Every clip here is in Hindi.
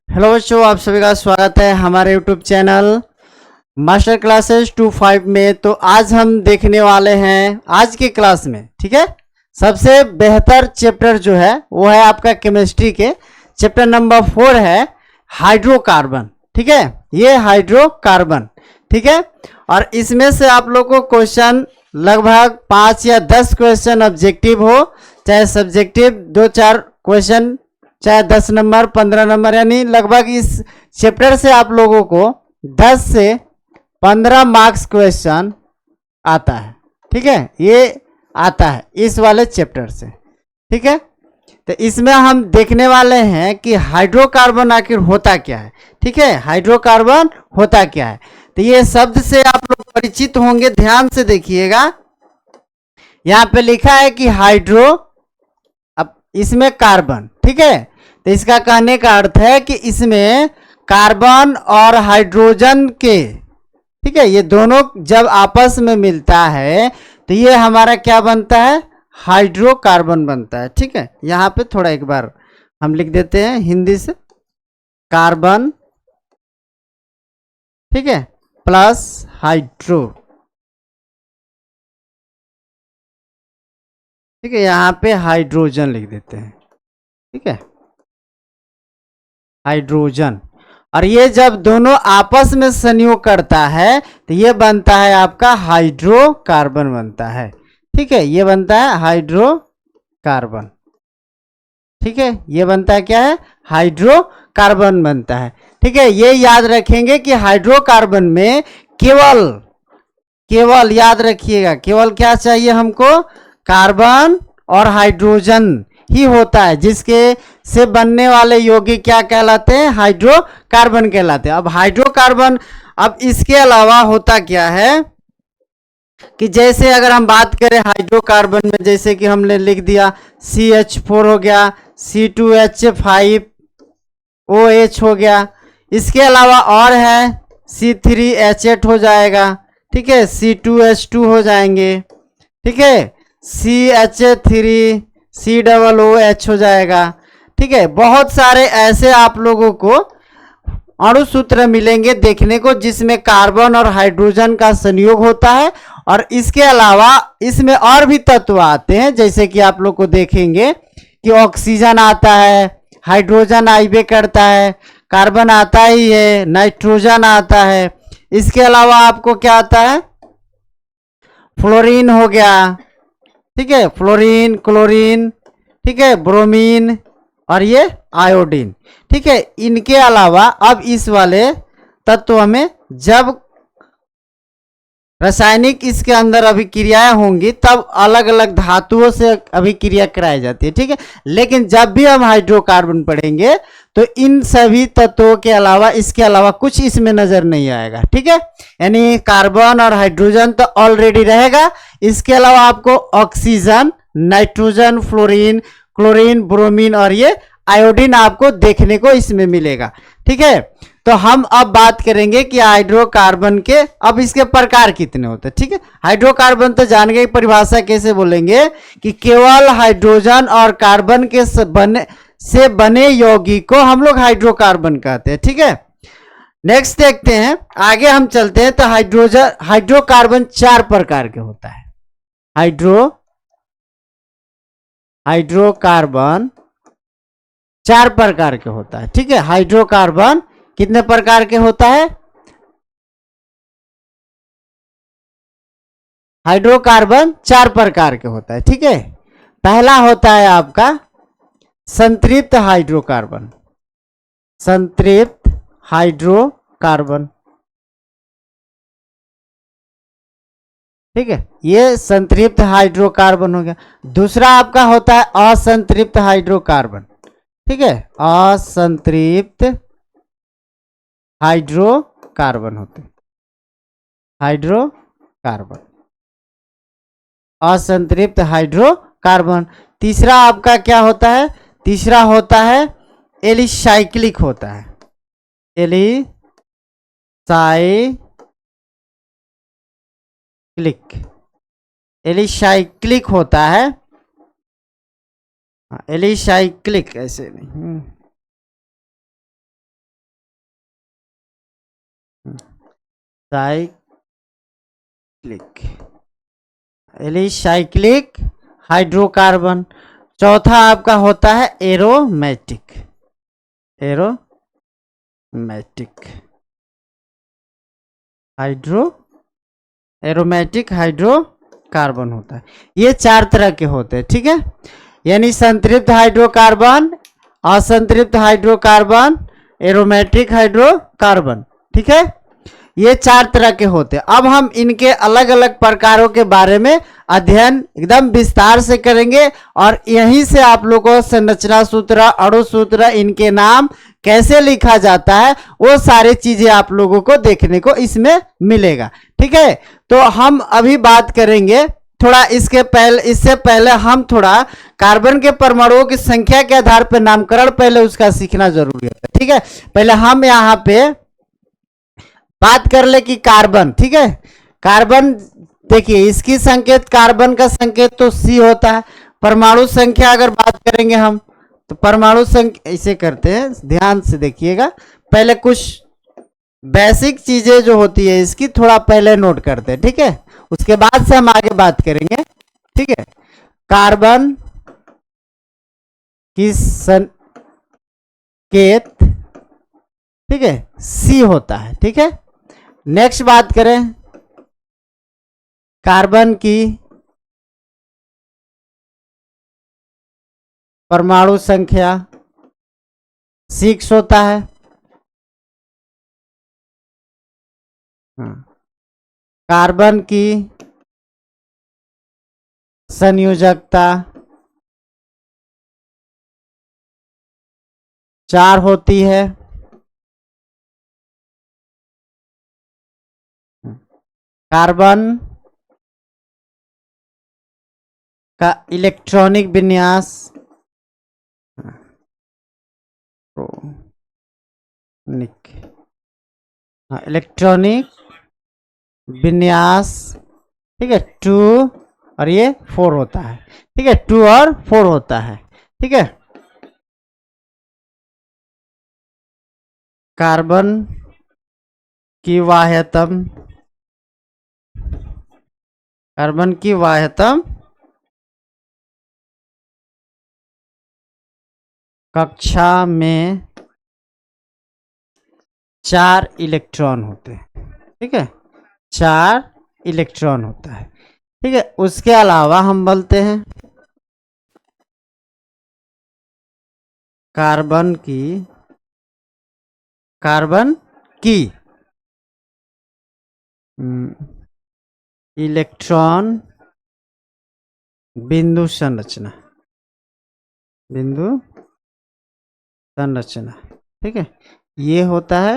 हेलो बच्चों, आप सभी का स्वागत है हमारे यूट्यूब चैनल मास्टर क्लासेस 25 में। तो आज हम देखने वाले हैं आज की क्लास में, ठीक है, सबसे बेहतर चैप्टर जो है वो है आपका केमिस्ट्री के चैप्टर नंबर 4 है हाइड्रोकार्बन। ठीक है, ये हाइड्रोकार्बन, ठीक है। और इसमें से आप लोग को क्वेश्चन लगभग 5 या 10 क्वेश्चन ऑब्जेक्टिव हो, चाहे सब्जेक्टिव 2-4 क्वेश्चन, चाहे 10 नंबर 15 नंबर, यानी लगभग इस चैप्टर से आप लोगों को 10 से 15 मार्क्स क्वेश्चन आता है। ठीक है, ये आता है इस वाले चैप्टर से। ठीक है, तो इसमें हम देखने वाले हैं कि हाइड्रोकार्बन आखिर होता क्या है। ठीक है, हाइड्रोकार्बन होता क्या है, तो ये शब्द से आप लोग परिचित होंगे। ध्यान से देखिएगा, यहाँ पे लिखा है कि हाइड्रो, अब इसमें कार्बन, ठीक है, तो इसका कहने का अर्थ है कि इसमें कार्बन और हाइड्रोजन के, ठीक है, ये दोनों जब आपस में मिलता है तो ये हमारा क्या बनता है, हाइड्रोकार्बन बनता है। ठीक है, यहाँ पे थोड़ा एक बार हम लिख देते हैं हिंदी से, कार्बन, ठीक है, प्लस हाइड्रो, ठीक है, यहाँ पे हाइड्रोजन लिख देते हैं। ठीक है, हाइड्रोजन, और ये जब दोनों आपस में संयोग करता है तो ये बनता है आपका हाइड्रोकार्बन बनता है। ठीक है, ये बनता है हाइड्रोकार्बन। ठीक है, ये बनता है क्या है, हाइड्रोकार्बन बनता है। ठीक है, ये याद रखेंगे कि हाइड्रोकार्बन में केवल केवल याद रखिएगा, केवल क्या चाहिए हमको, कार्बन और हाइड्रोजन ही होता है, जिसके से बनने वाले यौगिक क्या कहलाते हैं, हाइड्रोकार्बन कहलाते हैं। अब हाइड्रोकार्बन, अब इसके अलावा होता क्या है कि जैसे अगर हम बात करें हाइड्रोकार्बन में, जैसे कि हमने लिख दिया CH4 हो गया, C2H5OH हो गया, इसके अलावा और है C3H8 हो जाएगा, ठीक है, C2H2 हो जाएंगे, ठीक है, CH3COOH हो जाएगा। ठीक है, बहुत सारे ऐसे आप लोगों को अणुसूत्र मिलेंगे देखने को जिसमें कार्बन और हाइड्रोजन का संयोग होता है। और इसके अलावा इसमें और भी तत्व आते हैं, जैसे कि आप लोग को देखेंगे कि ऑक्सीजन आता है, हाइड्रोजन आइबे करता है, कार्बन आता ही है, नाइट्रोजन आता है, इसके अलावा आपको क्या आता है, फ्लोरीन हो गया, ठीक है, फ्लोरीन, क्लोरीन, ठीक है, ब्रोमीन, और ये आयोडीन। ठीक है, इनके अलावा अब इस वाले तत्व में जब रासायनिक इसके अंदर अभिक्रियाएं होंगी तब अलग अलग धातुओं से अभिक्रिया कराई जाती है। ठीक है, लेकिन जब भी हम हाइड्रोकार्बन पढ़ेंगे तो इन सभी तत्वों के अलावा, इसके अलावा कुछ इसमें नजर नहीं आएगा। ठीक है, यानी कार्बन और हाइड्रोजन तो ऑलरेडी रहेगा, इसके अलावा आपको oxygen, nitrogen, fluorine, chlorine, bromine और ये आयोडीन आपको देखने को इसमें मिलेगा। ठीक है, तो हम अब बात करेंगे कि हाइड्रोकार्बन के अब इसके प्रकार कितने होते हैं। ठीक है, हाइड्रोकार्बन तो जान गए, परिभाषा कैसे बोलेंगे कि केवल हाइड्रोजन और कार्बन के से बने यौगिक को हम लोग हाइड्रोकार्बन कहते हैं। ठीक है, नेक्स्ट देखते हैं, आगे हम चलते हैं। तो हाइड्रोकार्बन 4 प्रकार के होता है। हाइड्रोकार्बन 4 प्रकार के होता है। ठीक है, हाइड्रोकार्बन कितने प्रकार के होता है, हाइड्रोकार्बन 4 प्रकार के होता है। ठीक है, पहला होता है आपका संतृप्त हाइड्रोकार्बन, संतृप्त हाइड्रोकार्बन। ठीक है, ये संतृप्त हाइड्रोकार्बन हो गया। दूसरा आपका होता है असंतृप्त हाइड्रोकार्बन। ठीक है, असंतृप्त हाइड्रोकार्बन होते हैं, हाइड्रोकार्बन, असंतृप्त हाइड्रोकार्बन। तीसरा आपका क्या होता है, तीसरा होता है एलिसाइक्लिक होता है, एलिसाइक्लिक होता है, एलिसाइक्लिक ऐसे नहीं, साइक्लिक, एलिसाइक्लिक हाइड्रोकार्बन। चौथा आपका होता है एरोमेटिक, एरोमेटिक एरोमेटिक हाइड्रोकार्बन होता है। ये 4 तरह के होते हैं, ठीक है। यानी संतृप्त हाइड्रोकार्बन, असंतृप्त हाइड्रोकार्बन, एरोमेटिक हाइड्रोकार्बन, ठीक है। ये 4 तरह के होते हैं। अब हम इनके अलग अलग प्रकारों के बारे में अध्ययन एकदम विस्तार से करेंगे और यहीं से आप लोगों को संरचना सूत्र, अणु सूत्र, इनके नाम कैसे लिखा जाता है, वो सारी चीजें आप लोगों को देखने को इसमें मिलेगा, ठीक है। तो हम अभी बात करेंगे थोड़ा इससे पहले हम थोड़ा कार्बन के परमाणुओं की संख्या के आधार पर नामकरण पहले उसका सीखना जरूरी होता है, ठीक है। पहले हम यहाँ पे बात कर ले कि कार्बन, ठीक है। कार्बन देखिए, इसकी संकेत, कार्बन का संकेत तो C होता है। परमाणु संख्या अगर बात करेंगे हम, तो परमाणु संख्या इसे करते हैं, ध्यान से देखिएगा। पहले कुछ बेसिक चीजें जो होती है इसकी थोड़ा पहले नोट करते हैं, ठीक है। उसके बाद से हम आगे बात करेंगे, ठीक है। कार्बन की संकेत, ठीक है, C होता है, ठीक है। नेक्स्ट बात करें, कार्बन की परमाणु संख्या 6 होता है। कार्बन की संयोजकता 4 होती है। कार्बन का इलेक्ट्रॉनिक विन्यास इलेक्ट्रॉनिक विन्यास, ठीक है, 2 और ये 4 होता है, ठीक है। 2 और 4 होता है, ठीक है। कार्बन की वाह्यतम, कार्बन की वाह्यतम कक्षा में 4 इलेक्ट्रॉन होते हैं, ठीक है। 4 इलेक्ट्रॉन होता है, ठीक है। उसके अलावा हम बोलते हैं कार्बन की इलेक्ट्रॉन बिंदु संरचना, ठीक है। ये होता है,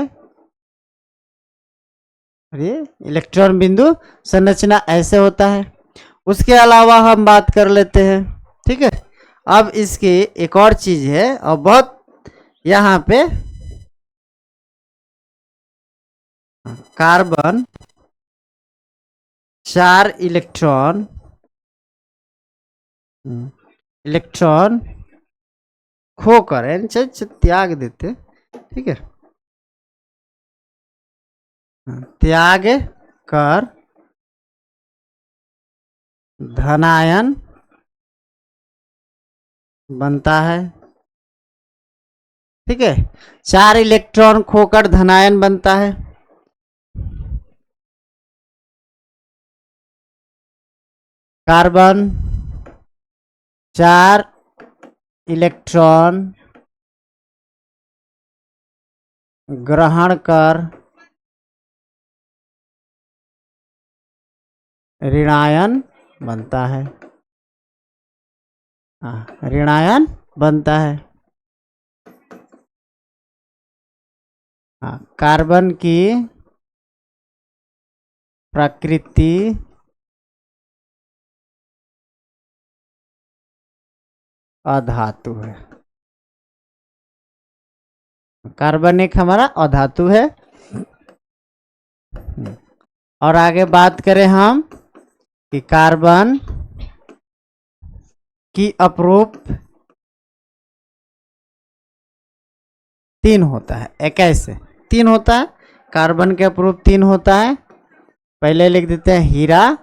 ये इलेक्ट्रॉन बिंदु संरचना ऐसे होता है। उसके अलावा हम बात कर लेते हैं, ठीक है। अब इसकी एक और चीज है और बहुत यहाँ पे, कार्बन 4 इलेक्ट्रॉन खोकर त्याग देते, ठीक है, त्याग कर धनायन बनता है, ठीक है। 4 इलेक्ट्रॉन खोकर धनायन बनता है। कार्बन 4 इलेक्ट्रॉन ग्रहण कर ऋणायन बनता है, ऋणायन बनता है। कार्बन की प्रकृति अधातु है, कार्बन एक हमारा अधातु है। और आगे बात करें हम कि कार्बन की अपरूप 3 होता है, 21 से 3 होता है, कार्बन के अप्रूप 3 होता है। पहले लिख देते हैं हीरा,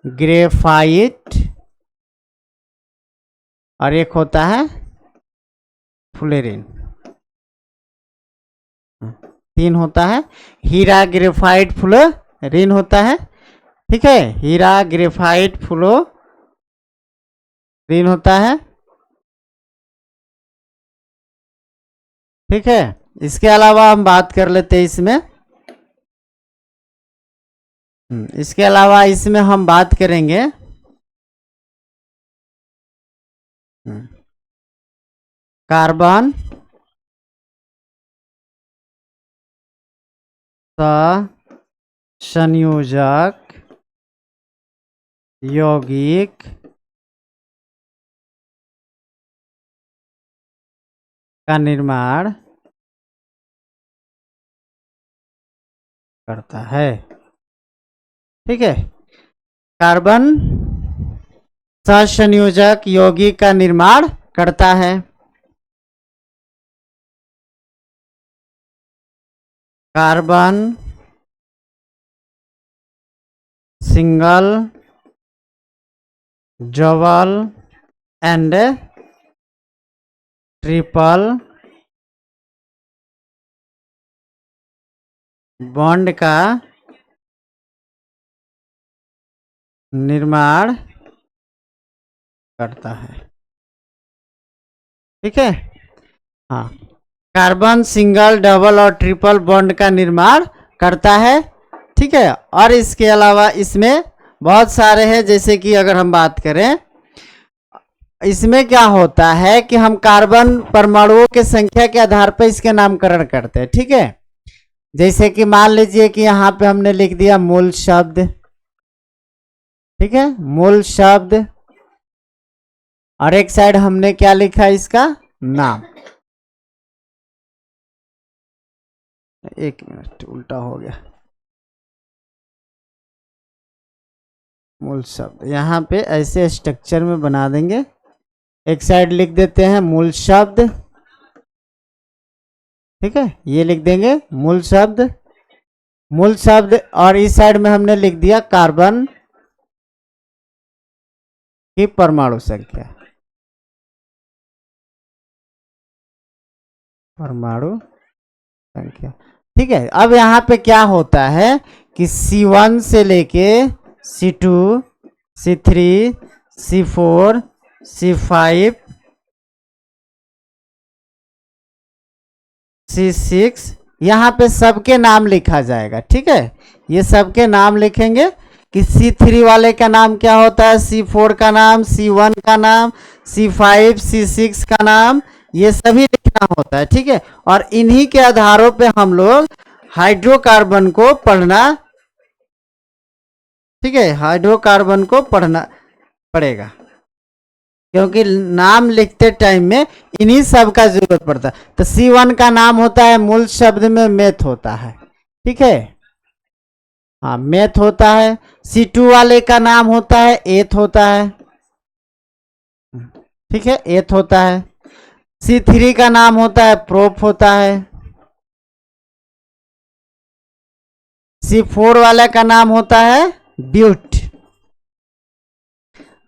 ग्रेफाइट, और एक होता है फ्लोरीन। 3 होता है, हीरा, ग्रेफाइट, फ्लोरीन होता है। ठीक है, हीरा, ग्रेफाइट, फ्लोरीन होता है। ठीक है, इसके अलावा हम बात कर लेते हैं इसमें। इसके अलावा इसमें हम बात करेंगे कार्बन संयोजक यौगिक का निर्माण करता है। ठीक है, कार्बन सहसंयोजक यौगिक का निर्माण करता है। Carbon single, double and triple bond का निर्माण करता है। ठीक है, हाँ, कार्बन सिंगल, डबल और ट्रिपल बॉन्ड का निर्माण करता है। ठीक है, और इसके अलावा इसमें बहुत सारे हैं, जैसे कि अगर हम बात करें, इसमें क्या होता है कि हम कार्बन परमाणुओं के संख्या के आधार पर इसके नामकरण करते हैं। ठीक है, जैसे कि मान लीजिए कि यहाँ पे हमने लिख दिया मूल शब्द। ठीक है, मूल शब्द, और एक साइड हमने क्या लिखा, इसका नाम। एक मिनट, उल्टा हो गया। मूल शब्द यहाँ पे ऐसे स्ट्रक्चर में बना देंगे। एक साइड लिख देते हैं मूल शब्द। ठीक है, ये लिख देंगे मूल शब्द, मूल शब्द, और इस साइड में हमने लिख दिया कार्बन की परमाणु संख्या, परमाणु संख्या। ठीक है, अब यहाँ पे क्या होता है कि C1 से लेके C2, C3, C4, C5, C6, यहाँ पे सबके नाम लिखा जाएगा। ठीक है, ये सबके नाम लिखेंगे कि C3 वाले का नाम क्या होता है, C4 का नाम, C1 का नाम, C5, C6 का नाम, ये सभी लिखना होता है। ठीक है, और इन्हीं के आधारों पे हम लोग हाइड्रोकार्बन को पढ़ना। ठीक है, हाइड्रोकार्बन को पढ़ना पड़ेगा, क्योंकि नाम लिखते टाइम में इन्हीं सब का जरूरत पड़ता है। तो C1 का नाम होता है, मूल शब्द में मेथ होता है। ठीक है, हाँ, मेथ होता है। C2 वाले का नाम होता है एथ होता है। ठीक है, एथ होता है। C3 का नाम होता है प्रोप होता है। C4 वाले का नाम होता है ब्यूट,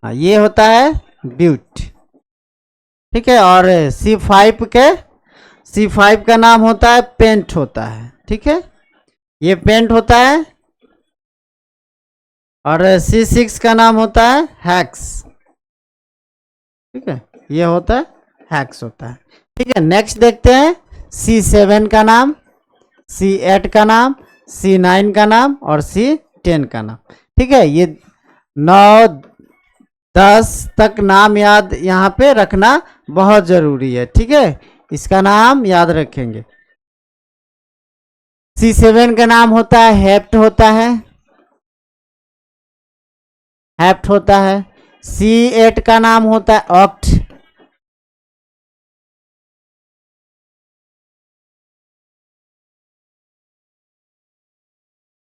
ये होता है ब्यूट। ठीक है, और C5 का नाम होता है पेंट होता है। ठीक है, ये पेंट होता है। और C6 का नाम होता है हैक्स। ठीक है, ये होता है हैक्स होता है। ठीक है, नेक्स्ट देखते हैं C7 का नाम, C8 का नाम, C9 का नाम और C10 का नाम। ठीक है, ये 9, 10 तक नाम याद यहाँ पे रखना बहुत जरूरी है। ठीक है, इसका नाम याद रखेंगे। C7 का नाम होता है हेप्ट होता है, हेप्ट होता है। C8 का नाम होता है ऑक्ट,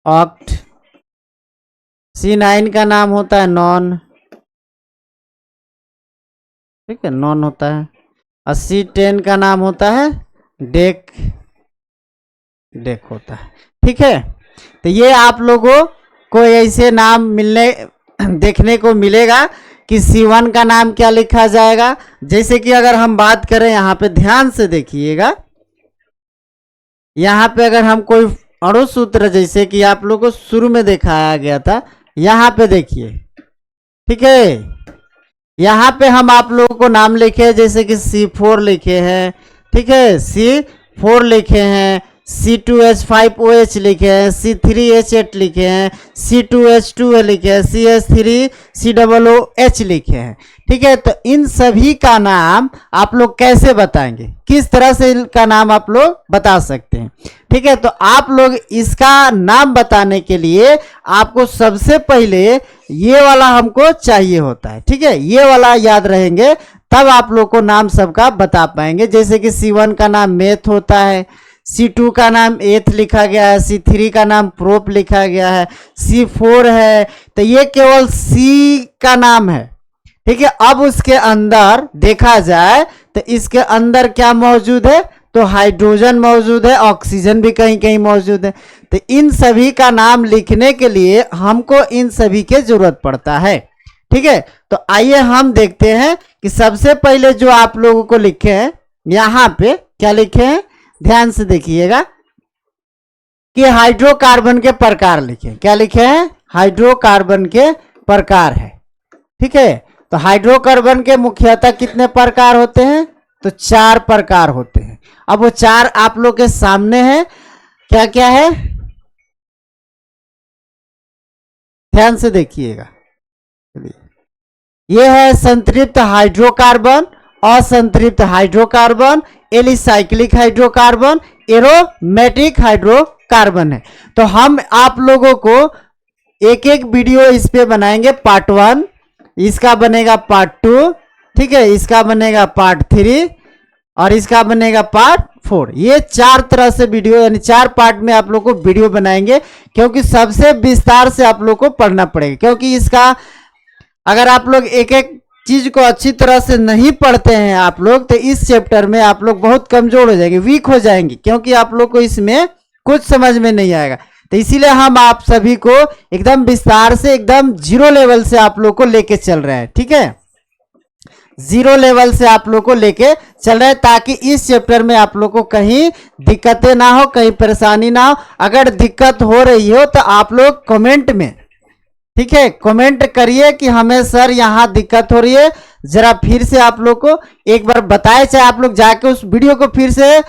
ऑक्ट। C9 का नाम होता है नॉन। ठीक है, नॉन होता है। और C10 का नाम होता है डेक। डेक होता है। ठीक है, तो ये आप लोगों को ऐसे नाम मिलने देखने को मिलेगा कि C1 का नाम क्या लिखा जाएगा। जैसे कि अगर हम बात करें, यहाँ पे ध्यान से देखिएगा, यहाँ पे अगर हम कोई अणु सूत्र जैसे कि आप लोगों को शुरू में दिखाया गया था, यहाँ पे देखिए। ठीक है, यहाँ पे हम आप लोगों को नाम लिखे जैसे कि C4 लिखे हैं। ठीक है, C4 लिखे हैं, C2H5OH लिखे हैं, C3H8 लिखे हैं, C2H2 लिखे हैं, CH3COOH लिखे हैं। ठीक है, तो इन सभी का नाम आप लोग कैसे बताएंगे, किस तरह से इनका नाम आप लोग बता सकते हैं। ठीक है, तो आप लोग इसका नाम बताने के लिए आपको सबसे पहले ये वाला हमको चाहिए होता है। ठीक है, ये वाला याद रहेंगे तब आप लोग को नाम सबका बता पाएंगे। जैसे कि C1 का नाम मेथ होता है, C2 का नाम एथ लिखा गया है, C3 का नाम प्रोप लिखा गया है, C4 है, तो ये केवल C का नाम है। ठीक है, अब उसके अंदर देखा जाए तो इसके अंदर क्या मौजूद है, तो हाइड्रोजन मौजूद है, ऑक्सीजन भी कहीं कहीं मौजूद है। तो इन सभी का नाम लिखने के लिए हमको इन सभी की जरूरत पड़ता है। ठीक है, तो आइए हम देखते हैं कि सबसे पहले जो आप लोगों को लिखे हैं, यहाँ पे क्या लिखे हैं, ध्यान से देखिएगा कि हाइड्रोकार्बन के प्रकार लिखे। क्या लिखे हैं, हाइड्रोकार्बन के प्रकार है। ठीक है, तो हाइड्रोकार्बन के मुख्यतः कितने प्रकार होते हैं, तो 4 प्रकार होते हैं। अब वो 4 आप लोग के सामने है, क्या क्या है, ध्यान से देखिएगा। ये है संतृप्त हाइड्रोकार्बन, असंतृप्त hydrocarbon, alicyclic hydrocarbon, aromatic hydrocarbon है। तो हम आप लोगों को एक एक वीडियो इस पे बनाएंगे। पार्ट 1 इसका बनेगा, पार्ट 2, ठीक है, इसका बनेगा पार्ट 3 और इसका बनेगा पार्ट 4। ये 4 तरह से वीडियो, यानी 4 पार्ट में आप लोग को वीडियो बनाएंगे, क्योंकि सबसे विस्तार से आप लोग को पढ़ना पड़ेगा। क्योंकि इसका अगर आप लोग एक एक चीज को अच्छी तरह से नहीं पढ़ते हैं आप लोग, तो इस चैप्टर में आप लोग बहुत कमजोर हो जाएंगे, वीक हो जाएंगे, क्योंकि आप लोग को इसमें कुछ समझ में नहीं आएगा। तो इसीलिए हम आप सभी को एकदम विस्तार से, एकदम 0 लेवल से आप लोग को लेके चल रहे हैं। ठीक है, 0 लेवल से आप लोग को लेके चल रहे हैं, ताकि इस चैप्टर में आप लोग को कहीं दिक्कतें ना हो, कहीं परेशानी ना हो। अगर दिक्कत हो रही हो तो आप लोग कमेंट में, ठीक है, कमेंट करिए कि हमें सर यहाँ दिक्कत हो रही है, जरा फिर से आप लोग को एक बार बताए। चाहे आप लोग जाके उस वीडियो को फिर से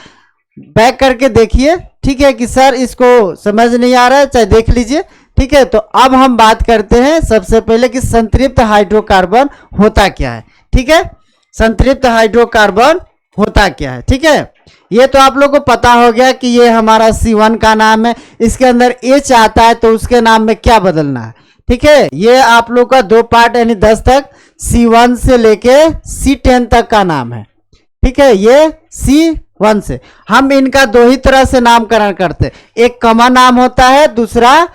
बैक करके देखिए, ठीक है, कि सर इसको समझ नहीं आ रहा है, चाहे देख लीजिए। ठीक है, तो अब हम बात करते हैं सबसे पहले कि संतृप्त हाइड्रोकार्बन होता क्या है। ठीक है, संतृप्त हाइड्रोकार्बन होता क्या है। ठीक है, ये तो आप लोग को पता हो गया कि ये हमारा C1 का नाम है, इसके अंदर H आता है तो उसके नाम में क्या बदलना है। ठीक है, ये आप लोग का 2 पार्ट यानी 10 तक C1 से लेके C10 तक का नाम है। ठीक है, ये C1 से हम इनका 2 ही तरह से नामकरण करते हैं, एक कॉमन नाम होता है, दूसरा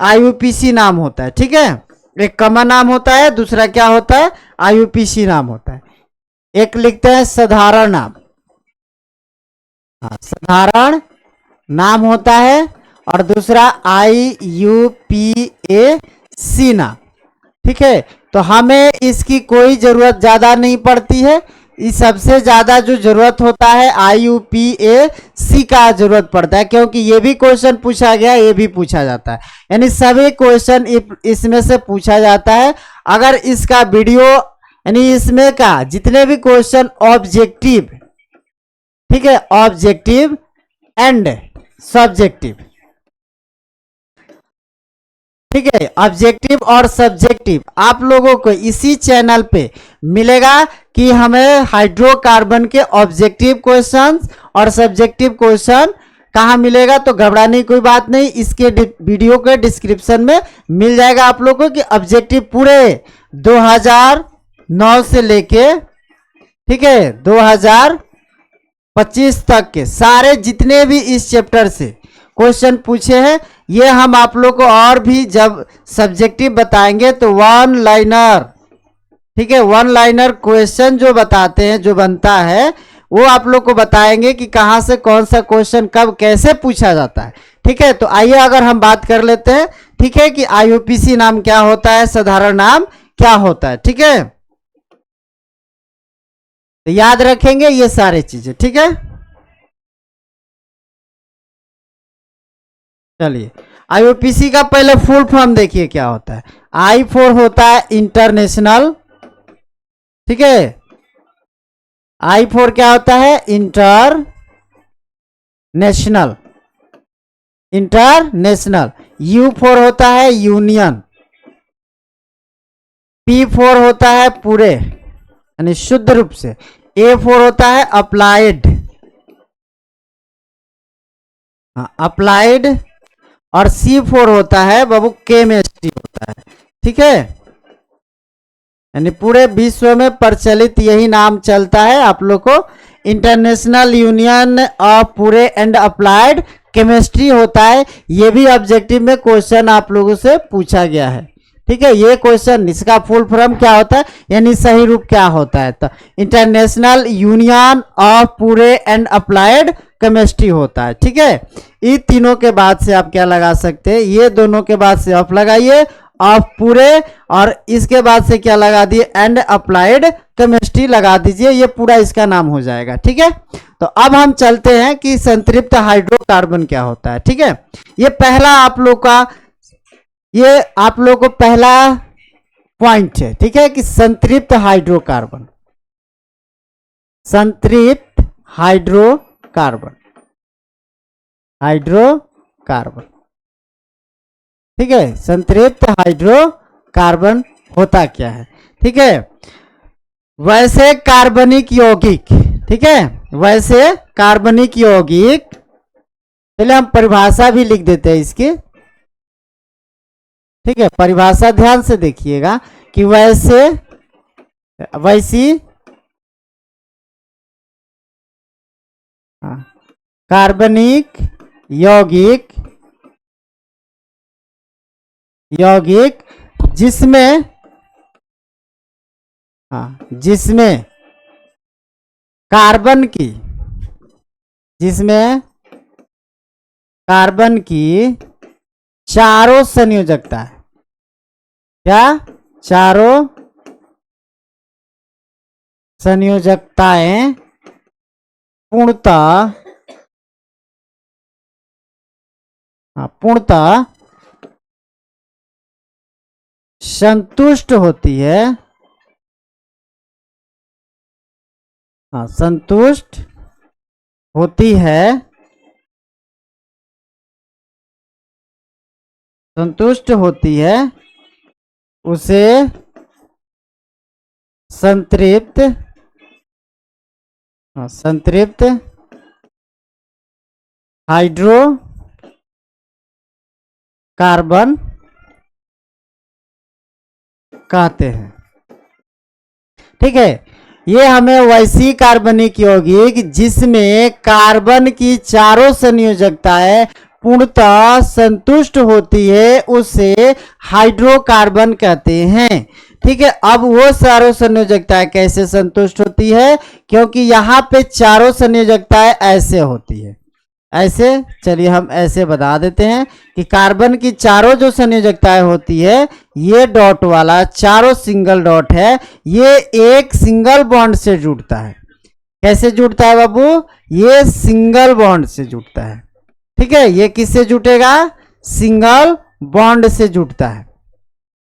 IUPAC नाम होता है। ठीक है, एक कॉमन नाम होता है, दूसरा क्या होता है, IUPAC नाम होता है। एक लिखते हैं साधारण नाम, हाँ, साधारण नाम होता है, और दूसरा IUPAC नाम। ठीक है, तो हमें इसकी कोई जरूरत ज्यादा नहीं पड़ती है। इस सबसे ज्यादा जो जरूरत होता है IUPAC का जरूरत पड़ता है, क्योंकि ये भी क्वेश्चन पूछा गया, ये भी पूछा जाता है, यानी सभी क्वेश्चन इसमें से पूछा जाता है। अगर इसका वीडियो, यानी इसमें का जितने भी क्वेश्चन ऑब्जेक्टिव, ठीक है, ऑब्जेक्टिव एंड सब्जेक्टिव, ठीक है, ऑब्जेक्टिव और सब्जेक्टिव आप लोगों को इसी चैनल पे मिलेगा कि हमें हाइड्रोकार्बन के ऑब्जेक्टिव क्वेश्चंस और सब्जेक्टिव क्वेश्चन कहाँ मिलेगा। तो घबराने की कोई बात नहीं, इसके वीडियो के डिस्क्रिप्शन में मिल जाएगा आप लोगों को कि ऑब्जेक्टिव पूरे 2009 से लेके, ठीक है, 2025 तक के सारे जितने भी इस चैप्टर से क्वेश्चन पूछे हैं, ये हम आप लोग को और भी जब सब्जेक्टिव बताएंगे तो 1 लाइनर, ठीक है, 1 लाइनर क्वेश्चन जो बताते हैं, जो बनता है वो आप लोग को बताएंगे कि कहाँ से कौन सा क्वेश्चन कब कैसे पूछा जाता है। ठीक है, तो आइए अगर हम बात कर लेते हैं, ठीक है, कि आईयूपीसी नाम क्या होता है, साधारण नाम क्या होता है। ठीक है, तो याद रखेंगे ये सारी चीजें। ठीक है, चलिए आईयूपीसी का पहले फुल फॉर्म देखिए क्या होता है। आई फॉर होता है इंटरनेशनल। ठीक है, आई फॉर क्या होता है, इंटरनेशनल, इंटरनेशनल। यू फॉर होता है यूनियन। पी फॉर होता है पूरे यानी शुद्ध रूप से। ए फॉर होता है अप्लाइड, अप्लाइड। और सी फॉर होता है बाबू केमिस्ट्री होता है। ठीक है, यानी पूरे विश्व में प्रचलित यही नाम चलता है आप लोग को, इंटरनेशनल यूनियन ऑफ पूरे एंड अप्लाइड केमिस्ट्री होता है। ये भी ऑब्जेक्टिव में क्वेश्चन आप लोगों से पूछा गया है। ठीक है, ये क्वेश्चन इसका फुल फॉर्म क्या होता है यानी सही रूप क्या होता है, तो इंटरनेशनल यूनियन ऑफ पूरे एंड अप्लाइड केमिस्ट्री होता है। ठीक है, इन तीनों के बाद से आप क्या लगा सकते हैं, ये दोनों के बाद से ऑफ लगाइए, ऑफ पूरे, और इसके बाद से क्या लगा दिए, एंड अप्लाइड केमिस्ट्री लगा दीजिए, ये पूरा इसका नाम हो जाएगा। ठीक है, तो अब हम चलते हैं कि संतृप्त हाइड्रोकार्बन क्या होता है। ठीक है, ये पहला आप लोग का, ये आप लोग को पहला पॉइंट है। ठीक है, कि संतृप्त हाइड्रोकार्बन, संतृप्त हाइड्रोकार्बन, हाइड्रोकार्बन। ठीक है, संतृप्त हाइड्रोकार्बन होता क्या है। ठीक है, वैसे कार्बनिक यौगिक। ठीक है, वैसे कार्बनिक यौगिक, पहले हम परिभाषा भी लिख देते हैं इसकी। ठीक है, परिभाषा ध्यान से देखिएगा कि वैसे, वैसी कार्बनिक यौगिक, यौगिक जिसमें, जिसमें कार्बन की, जिसमें कार्बन की चारों संयोजकता है। क्या, चारों संयोजकताएं पूर्णतः, पूर्णतः संतुष्ट होती है, संतुष्ट होती है, संतुष्ट होती है, उसे संतृप्त, संतृप्त हाइड्रोकार्बन कहते हैं। ठीक है, ये हमें वैसी कार्बनिक यौगिक जिसमें कार्बन की चारों संयोजकताएं पूर्णतः संतुष्ट होती है उसे हाइड्रोकार्बन कहते हैं। ठीक है, अब वो चारों संयोजकताएं कैसे संतुष्ट होती है, क्योंकि यहाँ पे चारों संयोजकताएं ऐसे होती है, ऐसे, चलिए हम ऐसे बता देते हैं कि कार्बन की चारों जो संयोजकताएं होती है, ये डॉट वाला चारों सिंगल डॉट है, ये एक सिंगल बॉन्ड से जुड़ता है। कैसे जुड़ता है बाबू, ये सिंगल बॉन्ड से जुड़ता है। ठीक है, ये किससे जुटेगा, सिंगल बॉन्ड से जुड़ता है।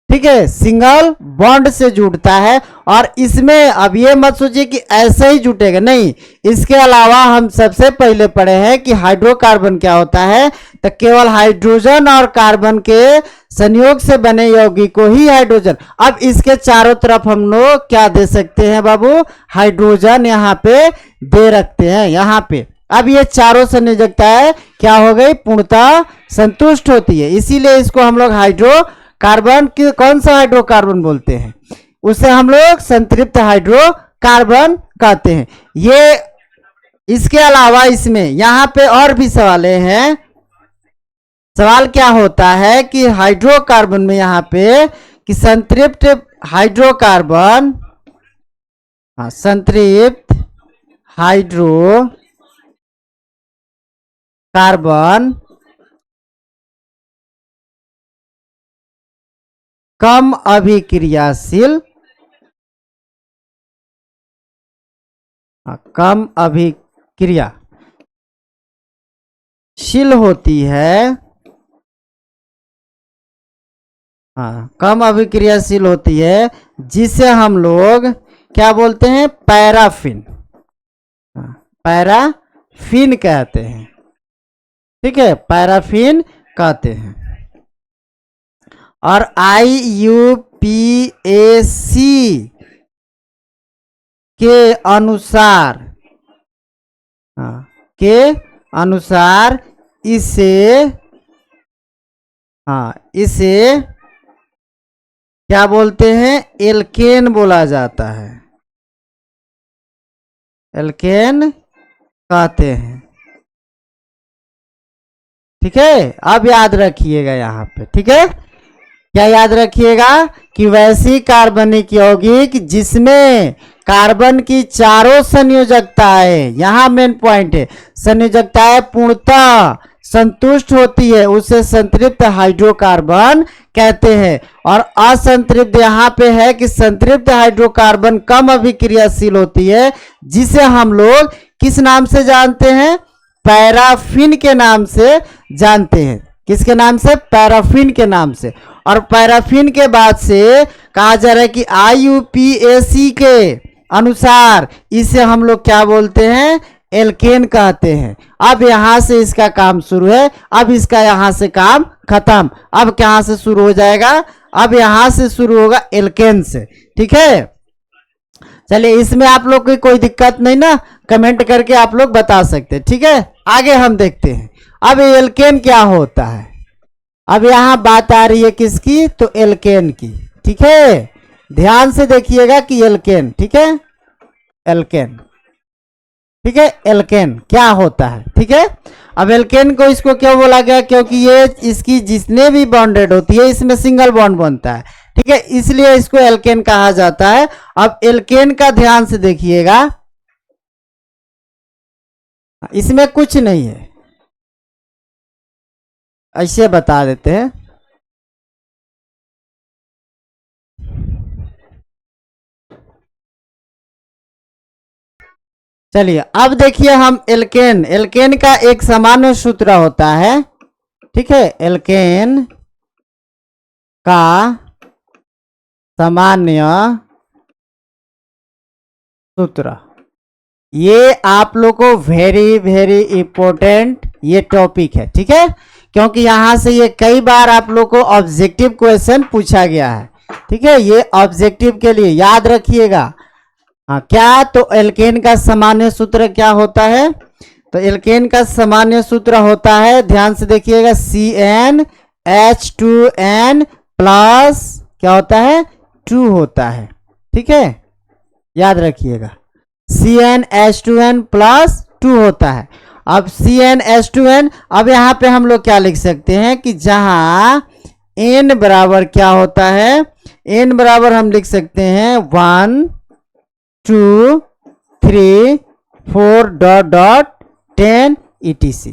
ठीक है, सिंगल बॉन्ड से जुड़ता है, और इसमें अब ये मत सोचिए कि ऐसे ही जुटेगा, नहीं, इसके अलावा हम सबसे पहले पढ़े हैं कि हाइड्रोकार्बन क्या होता है, तो केवल हाइड्रोजन और कार्बन के संयोग से बने यौगिक को ही हाइड्रोजन। अब इसके चारों तरफ हम लोग क्या दे सकते हैं बाबू, हाइड्रोजन यहाँ पे दे रखते हैं, यहाँ पे। अब ये चारों संयोजकताएं क्या हो गई, पूर्णतः संतुष्ट होती है, इसीलिए इसको हम लोग हाइड्रोकार्बन की, कौन सा हाइड्रोकार्बन बोलते हैं, उसे हम लोग संतृप्त हाइड्रोकार्बन कहते हैं। ये इसके अलावा इसमें यहाँ पे और भी सवालें हैं। सवाल क्या होता है कि हाइड्रोकार्बन में यहाँ पे कि संतृप्त हाइड्रोकार्बन, संतृप्त हाइड्रोकार्बन कम अभिक्रियाशील, कम अभिक्रियाशील होती है। कम अभिक्रियाशील होती है, जिसे हम लोग क्या बोलते हैं? पैराफिन। पैराफिन कहते हैं। ठीक है, पैराफिन कहते हैं। और IUPAC के अनुसार, इसे क्या बोलते हैं? एल्केन बोला जाता है, एल्केन कहते हैं। ठीक है, अब याद रखिएगा यहाँ पे। ठीक है, क्या याद रखिएगा? कि वैसी कार्बनिक यौगिक जिसमें कार्बन की चारों संयोजकताएं, यहां मेन पॉइंट है, संयोजकताएं पूर्णतः संतुष्ट होती है, उसे संतृप्त हाइड्रोकार्बन कहते हैं। और असंतृप्त यहां पे है कि संतृप्त हाइड्रोकार्बन कम अभिक्रियाशील होती है, जिसे हम लोग किस नाम से जानते हैं? पैराफिन के नाम से जानते हैं। किसके नाम से? पैराफिन के नाम से। और पैराफिन के बाद से कहा जा रहा है कि IUPAC के अनुसार इसे हम लोग क्या बोलते हैं? एल्केन कहते हैं। अब यहां से इसका काम शुरू है, अब इसका यहां से काम खत्म। अब कहां से शुरू हो जाएगा? अब यहां से शुरू होगा एल्केन से। ठीक है, चलिए, इसमें आप लोग की कोई दिक्कत नहीं ना, कमेंट करके आप लोग बता सकते हैं। ठीक है, आगे हम देखते हैं अब एल्केन क्या होता है। अब यहां बात आ रही है किसकी? तो एल्केन की। ठीक है, ध्यान से देखिएगा कि एल्केन, ठीक है, एल्केन, ठीक है, एल्केन क्या होता है। ठीक है, अब एल्केन को इसको क्यों बोला गया? क्योंकि ये इसकी जितने भी बॉन्डेड होती है, इसमें सिंगल बॉन्ड बनता है। ठीक है, इसलिए इसको एल्केन कहा जाता है। अब एल्केन का ध्यान से देखिएगा, इसमें कुछ नहीं है, ऐसे बता देते हैं। चलिए, अब देखिए हम एल्केन, एल्केन का एक सामान्य सूत्र होता है। ठीक है, एल्केन का सामान्य सूत्र, ये आप लोग को वेरी वेरी इंपॉर्टेंट ये टॉपिक है। ठीक है, क्योंकि यहां से ये कई बार आप लोग को ऑब्जेक्टिव क्वेश्चन पूछा गया है। ठीक है, ये ऑब्जेक्टिव के लिए याद रखिएगा। क्या? तो एल्केन का सामान्य सूत्र क्या होता है? तो एल्केन का सामान्य सूत्र होता है, ध्यान से देखिएगा, CnH2n प्लस क्या होता है? 2 होता है। ठीक है, याद रखिएगा, CnH2n प्लस 2 होता है। अब CnH2n, अब यहां पे हम लोग क्या लिख सकते हैं कि जहां n बराबर क्या होता है? n बराबर हम लिख सकते हैं 1 2 3 4 डॉट डॉट 10 etc।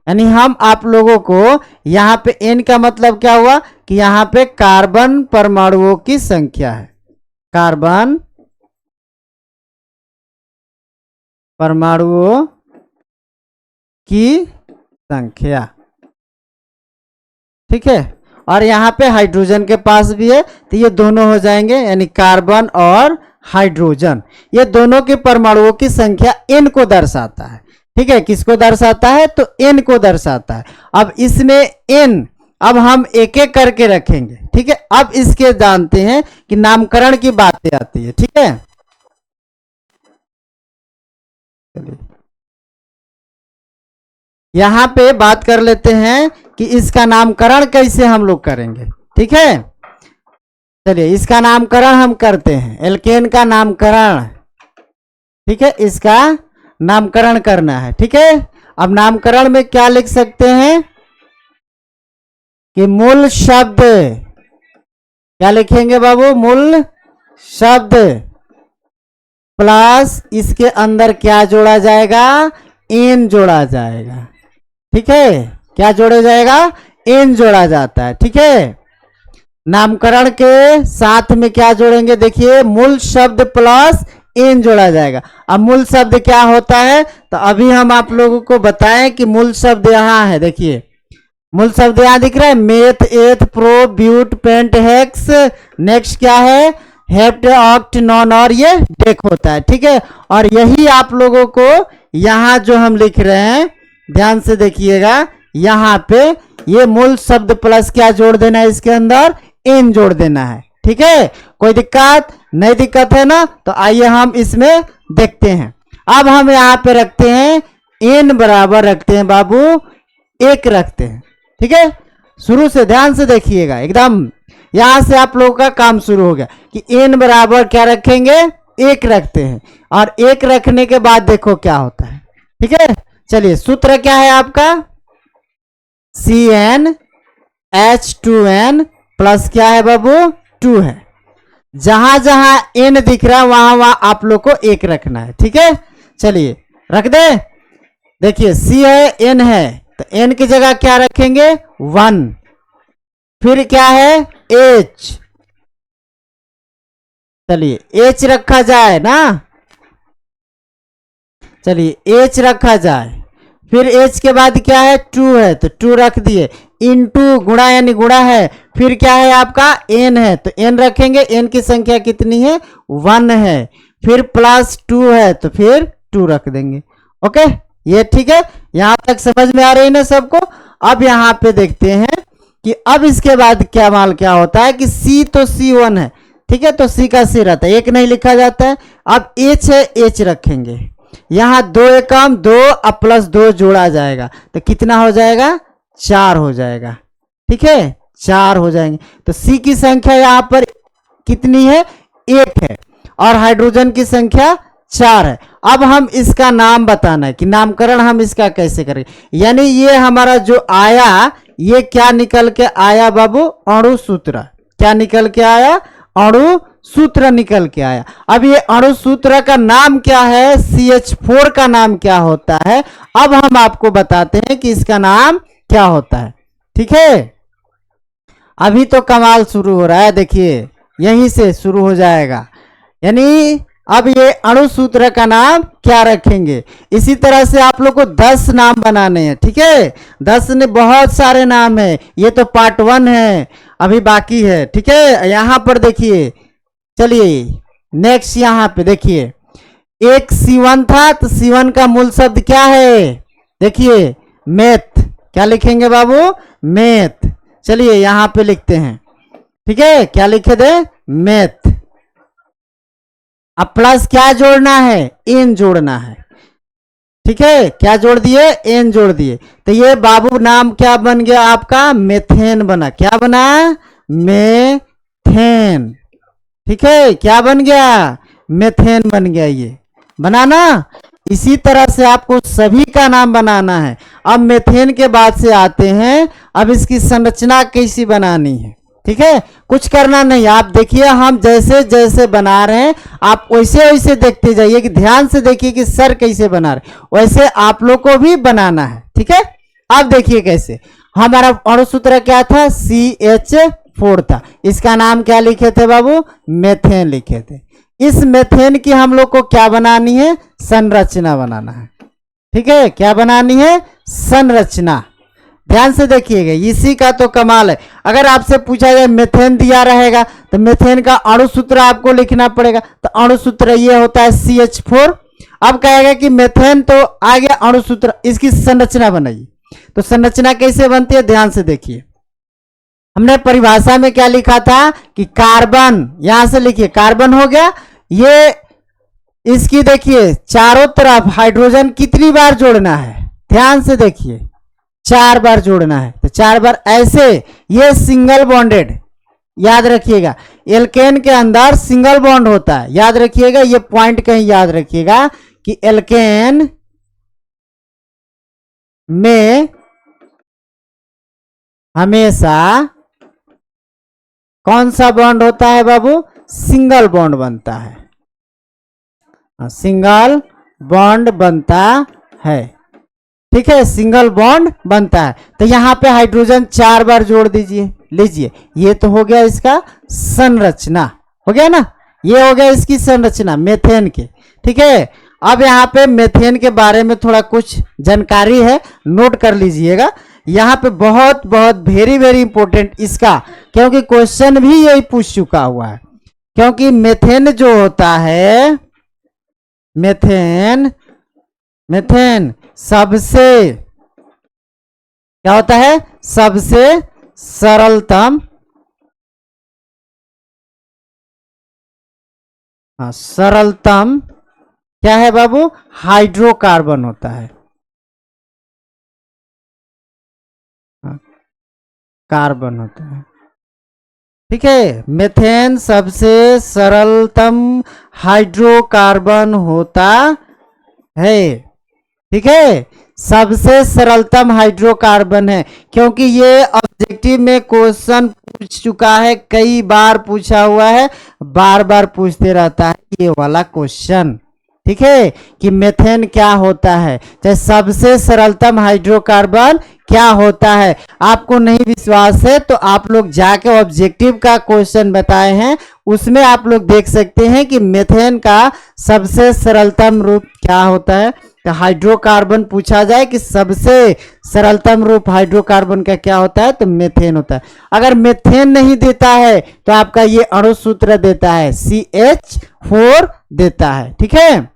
यानी हम आप लोगों को यहाँ पे n का मतलब क्या हुआ? कि यहाँ पे कार्बन परमाणुओं की संख्या है, कार्बन परमाणुओं की संख्या। ठीक है, और यहाँ पे हाइड्रोजन के पास भी है, तो ये दोनों हो जाएंगे, यानी कार्बन और हाइड्रोजन, ये दोनों के परमाणुओं की संख्या n को दर्शाता है। ठीक है, किसको दर्शाता है? तो n को दर्शाता है। अब इसमें n, अब हम एक एक करके रखेंगे। ठीक है, अब इसके जानते हैं कि नामकरण की बातें आती है। ठीक है, यहां पे बात कर लेते हैं कि इसका नामकरण कैसे हम लोग करेंगे। ठीक है, चलिए इसका नामकरण हम करते हैं, एल्केन का नामकरण। ठीक है, इसका नामकरण करना है। ठीक है, अब नामकरण में क्या लिख सकते हैं कि मूल शब्द, क्या लिखेंगे बाबू? मूल शब्द प्लस इसके अंदर क्या जोड़ा जाएगा, एन जोड़ा जाएगा। ठीक है, क्या जोड़ा जाएगा, एन जोड़ा जाता है। ठीक है, नामकरण के साथ में क्या जोड़ेंगे, देखिए मूल शब्द प्लस एन जोड़ा जाएगा। अब मूल शब्द क्या होता है, तो अभी हम आप लोगों को बताएं कि मूल शब्द यहाँ है। देखिए मूल शब्द यहाँ दिख रहा है, meth, eth, pro, but, pent, hex. Next क्या है, हेप्ट, ऑक्ट, नॉन और ये डेक होता है। ठीक है, और यही आप लोगों को यहाँ जो हम लिख रहे हैं, ध्यान से देखिएगा, यहाँ पे ये मूल शब्द प्लस क्या जोड़ देना है, इसके अंदर एन जोड़ देना है। ठीक है, कोई दिक्कत नहीं, दिक्कत है ना, तो आइए हम इसमें देखते हैं। अब हम यहाँ पे रखते हैं एन बराबर रखते हैं बाबू 1 रखते हैं। ठीक है, शुरू से ध्यान से देखिएगा, एकदम यहां से आप लोगों का काम शुरू हो गया कि एन बराबर क्या रखेंगे, 1 रखते हैं। और 1 रखने के बाद देखो क्या होता है। ठीक है, चलिए सूत्र क्या है आपका, CnH2n प्लस क्या है बाबू 2 है। जहां जहां एन दिख रहा है वहां वहां आप लोग को 1 रखना है। ठीक है, चलिए रख दे। देखिए सी है, एन है, तो एन की जगह क्या रखेंगे 1। फिर क्या है एच, चलिए एच रखा जाए ना, चलिए एच रखा जाए। फिर एच के बाद क्या है 2 है, तो 2 रख दिए। इनटू गुणा यानी गुणा है। फिर क्या है आपका एन है, तो एन रखेंगे, एन की संख्या कितनी है 1 है। फिर प्लस 2 है, तो फिर 2 रख देंगे। ओके, ये ठीक है, यहां तक समझ में आ रही है ना सबको। अब यहाँ पे देखते हैं कि अब इसके बाद क्या माल क्या होता है कि सी तो C1 है। ठीक है, तो सी का सी रहता है, 1 नहीं लिखा जाता है। अब एच है, एच रखेंगे, यहाँ 2 एकम 2 अब प्लस 2 जोड़ा जाएगा, तो कितना हो जाएगा 4 हो जाएगा। ठीक है, 4 हो जाएंगे। तो सी की संख्या यहाँ पर कितनी है 1 है, और हाइड्रोजन की संख्या 4 है। अब हम इसका नाम बताना है कि नामकरण हम इसका कैसे करेंगे। यानी ये हमारा जो आया, ये क्या निकल के आया बाबू, अणु सूत्र। क्या निकल के आया, अणु सूत्र निकल के आया। अब ये अणु सूत्र का नाम क्या है, CH4 का नाम क्या होता है, अब हम आपको बताते हैं कि इसका नाम क्या होता है। ठीक है, अभी तो कमाल शुरू हो रहा है, देखिए यहीं से शुरू हो जाएगा। यानी अब ये अणु सूत्र का नाम क्या रखेंगे। इसी तरह से आप लोग को 10 नाम बनाने हैं। ठीक है, 10 ने बहुत सारे नाम है, ये तो पार्ट 1 है, अभी बाकी है। ठीक है, यहां पर देखिए, चलिए नेक्स्ट यहाँ पे देखिए, एक C1 था, तो C1 का मूल शब्द क्या है, देखिए मेथ। क्या लिखेंगे बाबू, मेथ। चलिए यहाँ पे लिखते हैं। ठीक है, क्या लिखे दे, मेथ। अब प्लस क्या जोड़ना है, एन जोड़ना है। ठीक है, क्या जोड़ दिए, एन जोड़ दिए। तो ये बाबू नाम क्या बन गया आपका, मेथेन बना। क्या बना, मेथेन। ठीक है, क्या बन गया, मेथेन बन गया, ये बनाना। इसी तरह से आपको सभी का नाम बनाना है। अब मेथेन के बाद से आते हैं, अब इसकी संरचना कैसी बनानी है। ठीक है, कुछ करना नहीं, आप देखिए हम जैसे जैसे बना रहे हैं आप वैसे वैसे देखते जाइए, कि ध्यान से देखिए कि सर कैसे बना रहे, वैसे आप लोग को भी बनाना है। ठीक है, अब देखिए कैसे। हमारा अणु सूत्र क्या था, CH4 था। इसका नाम क्या लिखे थे बाबू, मेथेन लिखे थे। इस मेथेन की हम लोग को क्या बनानी है, संरचना बनाना है। ठीक है, क्या बनानी है, संरचना। ध्यान से देखिएगा, इसी का तो कमाल है। अगर आपसे पूछा जाए मेथेन दिया रहेगा, तो मेथेन का अणु सूत्र आपको लिखना पड़ेगा। तो अणु सूत्र ये होता है CH4। अब कहेगा कि मेथेन तो आ गया अणु सूत्र, इसकी संरचना बनाइए। तो संरचना कैसे बनती है, ध्यान से देखिए। हमने परिभाषा में क्या लिखा था कि कार्बन, यहां से लिखिए कार्बन हो गया। ये इसकी देखिए चारों तरफ हाइड्रोजन कितनी बार जोड़ना है, ध्यान से देखिए, 4 बार जोड़ना है। तो 4 बार ऐसे, ये सिंगल बॉन्डेड, याद रखिएगा। एल्केन के अंदर सिंगल बॉन्ड होता है, याद रखिएगा, ये पॉइंट कहीं याद रखिएगा कि एल्केन में हमेशा कौन सा बॉन्ड होता है बाबू, सिंगल बॉन्ड बनता है। सिंगल बॉन्ड बनता है। ठीक है, सिंगल बॉन्ड बनता है। तो यहाँ पे हाइड्रोजन 4 बार जोड़ दीजिए, लीजिए, ये तो हो गया इसका संरचना, हो गया ना, ये हो गया इसकी संरचना मेथेन की। ठीक है, अब यहाँ पे मेथेन के बारे में थोड़ा कुछ जानकारी है, नोट कर लीजिएगा। यहाँ पे बहुत बहुत वेरी वेरी इंपॉर्टेंट इसका, क्योंकि क्वेश्चन भी यही पूछ चुका हुआ है। क्योंकि मेथेन जो होता है, मेथेन सबसे क्या होता है, सबसे सरलतम, सरलतम क्या है बाबू, हाइड्रोकार्बन होता है। कार्बन होता है। ठीक है, मेथेन सबसे सरलतम हाइड्रोकार्बन होता है। ठीक है, सबसे सरलतम हाइड्रोकार्बन है, क्योंकि ये ऑब्जेक्टिव में क्वेश्चन पूछ चुका है, कई बार पूछा हुआ है, बार बार पूछते रहता है ये वाला क्वेश्चन। ठीक है, कि मेथेन क्या होता है, चाहे सबसे सरलतम हाइड्रोकार्बन क्या होता है। आपको नहीं विश्वास है तो आप लोग जाके ऑब्जेक्टिव का क्वेश्चन बताए हैं, उसमें आप लोग देख सकते हैं कि मेथेन का सबसे सरलतम रूप क्या होता है। तो हाइड्रोकार्बन पूछा जाए कि सबसे सरलतम रूप हाइड्रोकार्बन का क्या होता है, तो मेथेन होता है। अगर मेथेन नहीं देता है तो आपका ये अणु सूत्र देता है, CH4 देता है। ठीक है,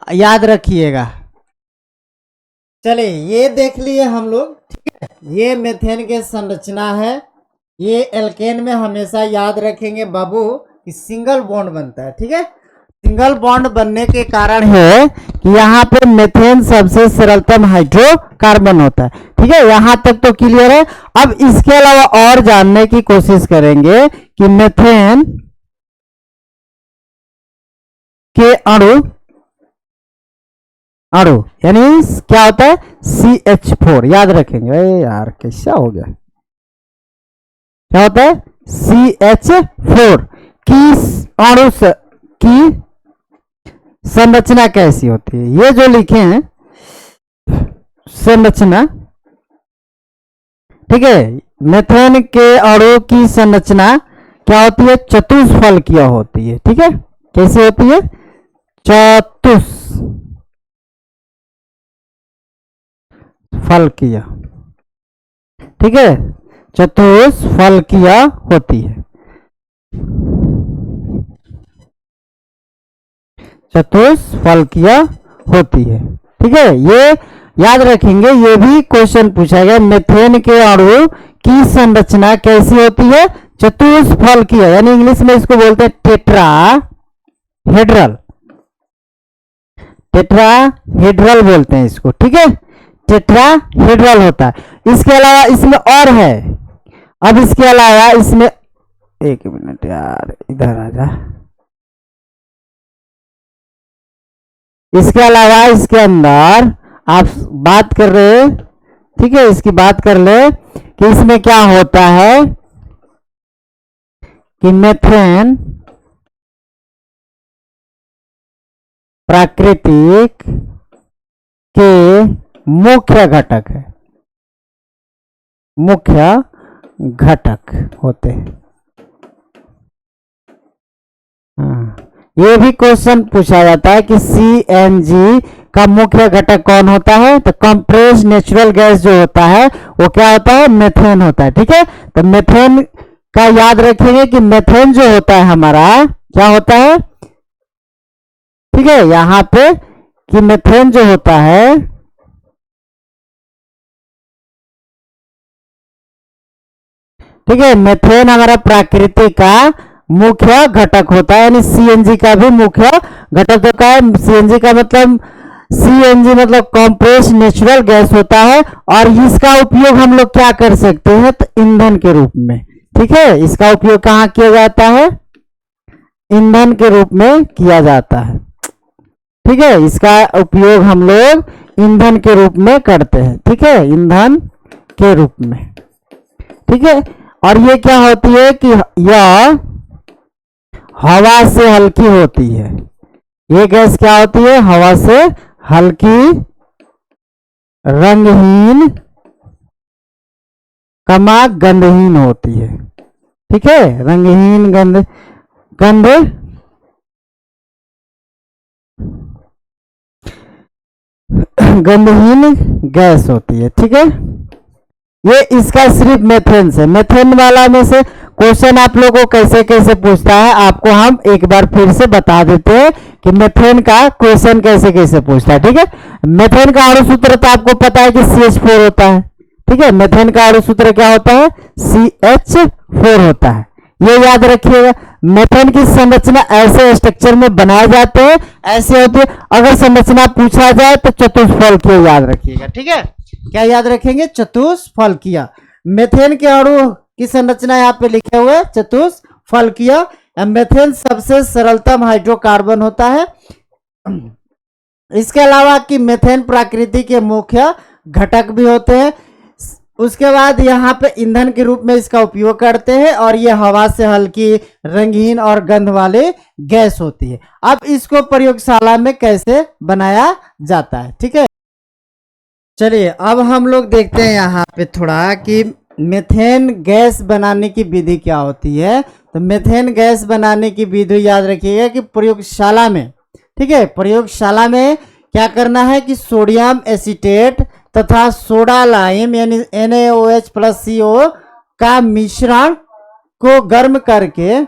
याद रखिएगा। चलिए, ये देख लिए हम लोग। ठीक है, ये मेथेन के संरचना है। ये एल्केन में हमेशा याद रखेंगे बाबू कि सिंगल बॉन्ड बनता है। ठीक है, सिंगल बॉन्ड बनने के कारण है कि यहाँ पे मेथेन सबसे सरलतम हाइड्रोकार्बन होता है। ठीक है, यहाँ तक तो क्लियर है। अब इसके अलावा और जानने की कोशिश करेंगे कि मेथेन के अणु यानी क्या होता है, CH4 याद रखेंगे। अरे यार कैसा हो गया, क्या होता है, CH4 की अणु की संरचना कैसी होती है, ये जो लिखे हैं संरचना। ठीक है, मेथेन के अणु की संरचना क्या होती है, चतुष्फलकीय होती है। ठीक है, कैसे होती है, चतुष्फलकीय। ठीक है, चतुष्फलकीय होती है, चतुष्फलकीय होती है। ठीक है, ये याद रखेंगे, ये भी क्वेश्चन पूछा गया, मेथेन के अणु की संरचना कैसी होती है, चतुष्फलकीय, यानी इंग्लिश में इसको बोलते हैं टेट्राहेड्रल, टेट्राहेड्रल बोलते हैं इसको। ठीक है, टेट्राहेड्रल होता है। इसके अलावा इसमें और है, अब इसके अलावा इसमें, एक मिनट यार इधर आ जा, इसके अलावा इसके अंदर आप बात कर रहे, ठीक है, इसकी बात कर ले कि इसमें क्या होता है कि मेथेन प्राकृतिक के मुख्य घटक है, मुख्य घटक होते हैं। ये भी क्वेश्चन पूछा जाता है कि CNG का मुख्य घटक कौन होता है, तो कंप्रेस्ड नेचुरल गैस जो होता है वो क्या होता है, मेथेन होता है। ठीक है, तो मेथेन का याद रखेंगे कि मेथेन जो होता है हमारा क्या होता है। ठीक है, यहां पे कि मेथेन जो होता है, ठीक है, मेथेन हमारा प्रकृति का मुख्य घटक होता है, यानी CNG का भी मुख्य घटक होता है। CNG का मतलब, CNG मतलब कंप्रेस्ड नेचुरल गैस होता है, और इसका उपयोग हम लोग क्या कर सकते हैं, तो ईंधन के रूप में। ठीक है, इसका उपयोग कहाँ किया जाता है, ईंधन के रूप में किया जाता है। ठीक है, इसका उपयोग हम लोग ईंधन के रूप में करते हैं। ठीक है, ईंधन के रूप में। ठीक है, और ये क्या होती है कि यह हवा से हल्की होती है, ये गैस क्या होती है? हवा से हल्की रंगहीन कमा गंधहीन होती है। ठीक है, रंगहीन गंध गंधहीन गैस होती है। ठीक है, ये इसका सिर्फ मेथेन से, मेथेन वाला में से क्वेश्चन आप लोगों को कैसे कैसे पूछता है आपको हम एक बार फिर से बता देते हैं कि मेथेन का क्वेश्चन कैसे कैसे पूछता है। ठीक है, मेथेन का अणु सूत्र तो आपको पता है कि CH4 होता है। ठीक है, मेथेन का अणु सूत्र क्या होता है? CH4 होता है। ये याद रखिएगा। मेथेन की संरचना ऐसे स्ट्रक्चर में बनाए जाते हैं, ऐसे होती है। अगर संरचना पूछा जाए तो चतुष्फलकीय याद रखिएगा। ठीक है, क्या याद रखेंगे? चतुष्फलकीय। मेथेन के अणु की संरचना यहाँ पे लिखे हुए चतुष्फलकीय। मेथेन सबसे सरलतम हाइड्रोकार्बन होता है। इसके अलावा कि मेथेन प्रकृति के मुख्य घटक भी होते हैं। उसके बाद यहाँ पे ईंधन के रूप में इसका उपयोग करते हैं और ये हवा से हल्की रंगीन और गंध वाले गैस होती है। अब इसको प्रयोगशाला में कैसे बनाया जाता है। ठीक है, चलिए अब हम लोग देखते हैं यहाँ पे थोड़ा कि मेथेन गैस बनाने की विधि क्या होती है। तो मेथेन गैस बनाने की विधि याद रखिएगा कि प्रयोगशाला में, ठीक है, प्रयोगशाला में क्या करना है कि सोडियम एसीटेट तथा सोडा लाइम यानी NaOH+CO का मिश्रण को गर्म करके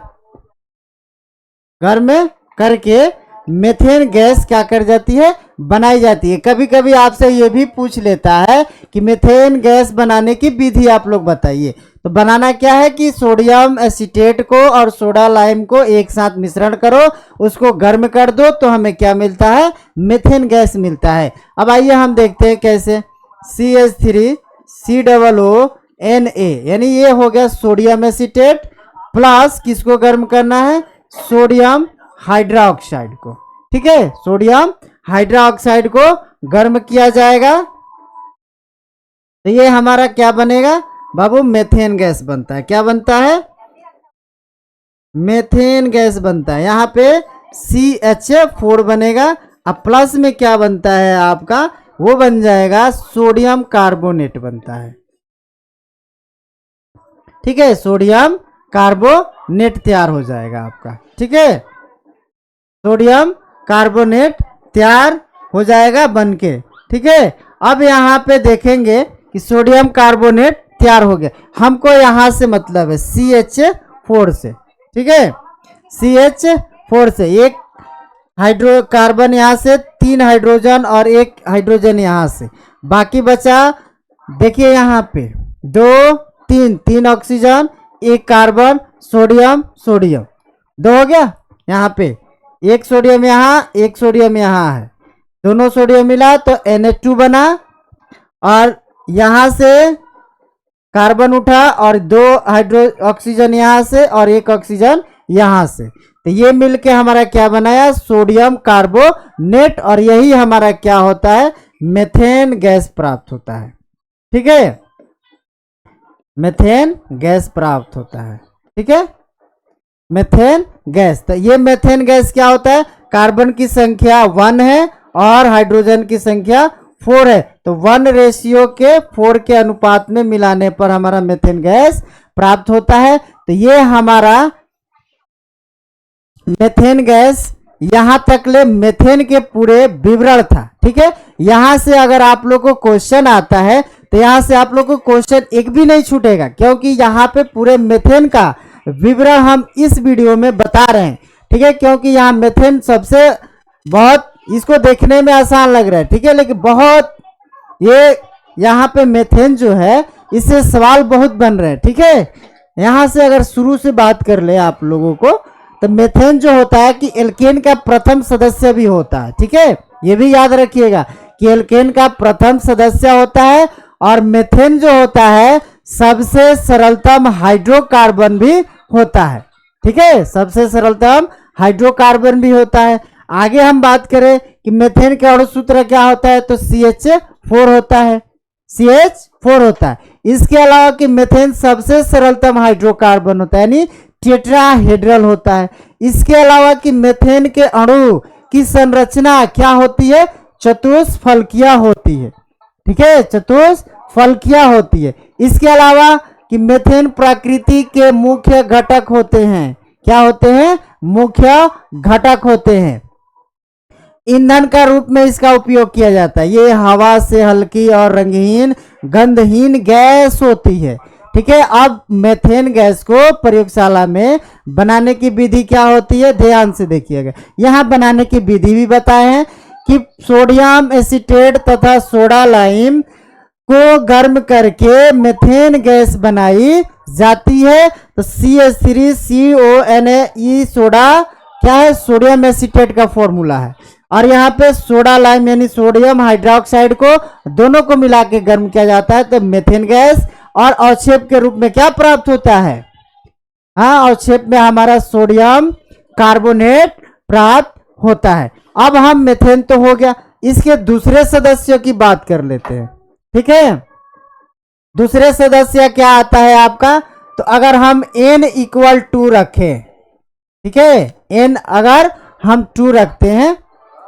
मेथेन गैस क्या कर जाती है? बनाई जाती है। कभी कभी आपसे ये भी पूछ लेता है कि मेथेन गैस बनाने की विधि आप लोग बताइए। तो बनाना क्या है कि सोडियम एसीटेट को और सोडा लाइम को एक साथ मिश्रण करो, उसको गर्म कर दो तो हमें क्या मिलता है? मेथेन गैस मिलता है। अब आइए हम देखते हैं कैसे। CH3COO यानी ये हो गया सोडियम एसीटेट प्लस किसको गर्म करना है? सोडियम हाइड्रोक्साइड को। ठीक है, सोडियम हाइड्रोक्साइड को गर्म किया जाएगा तो ये हमारा क्या बनेगा बाबू? मेथेन गैस बनता है। क्या बनता है? मेथेन गैस बनता है। यहाँ पे CH4 बनेगा। अब प्लस में क्या बनता है आपका? वो बन जाएगा सोडियम कार्बोनेट बनता है। ठीक है, सोडियम कार्बोनेट तैयार हो जाएगा आपका। ठीक है, सोडियम कार्बोनेट तैयार हो जाएगा बनके। ठीक है, अब यहाँ पे देखेंगे कि सोडियम कार्बोनेट तैयार हो गया। हमको यहाँ से मतलब है CH4 से। ठीक है, CH4 से एक हाइड्रोकार्बन यहाँ से, 3 हाइड्रोजन और 1 हाइड्रोजन यहाँ से, बाकी बचा देखिए यहाँ पे 2 3 ऑक्सीजन, 1 कार्बन, सोडियम 2 हो गया। यहाँ पे 1 सोडियम यहाँ, 1 सोडियम यहाँ है, दोनों सोडियम मिला तो Na2 बना और यहाँ से कार्बन उठा और 2 ऑक्सीजन यहाँ से और 1 ऑक्सीजन यहाँ से, तो ये मिलके हमारा क्या बनाया? Sodium carbonate. और यही हमारा क्या होता है? मेथेन गैस प्राप्त होता है। ठीक है, मेथेन गैस प्राप्त होता है। ठीक है, मेथेन गैस। तो ये मेथेन गैस क्या होता है? कार्बन की संख्या 1 है और हाइड्रोजन की संख्या 4 है, तो 1:4 के अनुपात में मिलाने पर हमारा मेथेन गैस प्राप्त होता है। तो ये हमारा मेथेन गैस, यहां तक ले मेथेन के पूरे विवरण था। ठीक है, यहां से अगर आप लोग को क्वेश्चन आता है तो यहां से आप लोग को क्वेश्चन एक भी नहीं छूटेगा, क्योंकि यहाँ पे पूरे मेथेन का विवरण हम इस वीडियो में बता रहे हैं। ठीक है, क्योंकि यहाँ मेथेन सबसे बहुत, इसको देखने में आसान लग रहा है, ठीक है, लेकिन बहुत ये यहाँ पे मेथेन जो है इससे सवाल बहुत बन रहे हैं। ठीक है, यहाँ से अगर शुरू से बात कर ले आप लोगों को तो मेथेन जो होता है कि एल्केन का प्रथम सदस्य भी होता है। ठीक है, ये भी याद रखिएगा कि एल्केन का प्रथम सदस्य होता है और मेथेन जो होता है सबसे सरलतम हाइड्रोकार्बन भी होता है। ठीक है, सबसे सरलतम हाइड्रोकार्बन भी होता है। आगे हम बात करें कि मेथेन का अणु सूत्र क्या होता है, तो CH4 होता है। CH4 होता है। इसके अलावा कि मेथेन सबसे सरलतम हाइड्रोकार्बन होता है, यानी टेट्राहेड्रल होता है। इसके अलावा कि मेथेन के अणु की संरचना क्या होती है? चतुष्फलकीय होती है। ठीक है, चतुष्फलकीय होती है। इसके अलावा कि मीथेन प्रकृति के मुख्य घटक होते हैं। क्या होते हैं? मुख्य घटक होते हैं। ईंधन का रूप में इसका उपयोग किया जाता है। ये हवा से हल्की और रंगहीन गंधहीन गैस होती है। ठीक है, अब मीथेन गैस को प्रयोगशाला में बनाने की विधि क्या होती है? ध्यान से देखिएगा, यहाँ बनाने की विधि भी बताए हैं कि सोडियम एसीटेट तथा सोडा लाइम को गर्म करके मीथेन गैस बनाई जाती है। तो CH3CONA सोडा क्या है? सोडियम एसीटेट का फॉर्मूला है। और यहाँ पे सोडा लाइम यानी सोडियम हाइड्रोक्साइड को दोनों को मिला के गर्म किया जाता है तो मीथेन गैस, और अवक्षेप के रूप में क्या प्राप्त होता है? हाँ, अवक्षेप में हमारा सोडियम कार्बोनेट प्राप्त होता है। अब हम मीथेन तो हो गया, इसके दूसरे सदस्यों की बात कर लेते हैं। ठीक है, दूसरे सदस्य क्या आता है आपका? तो अगर हम n = 2 रखें, ठीक है, n अगर हम 2 रखते हैं,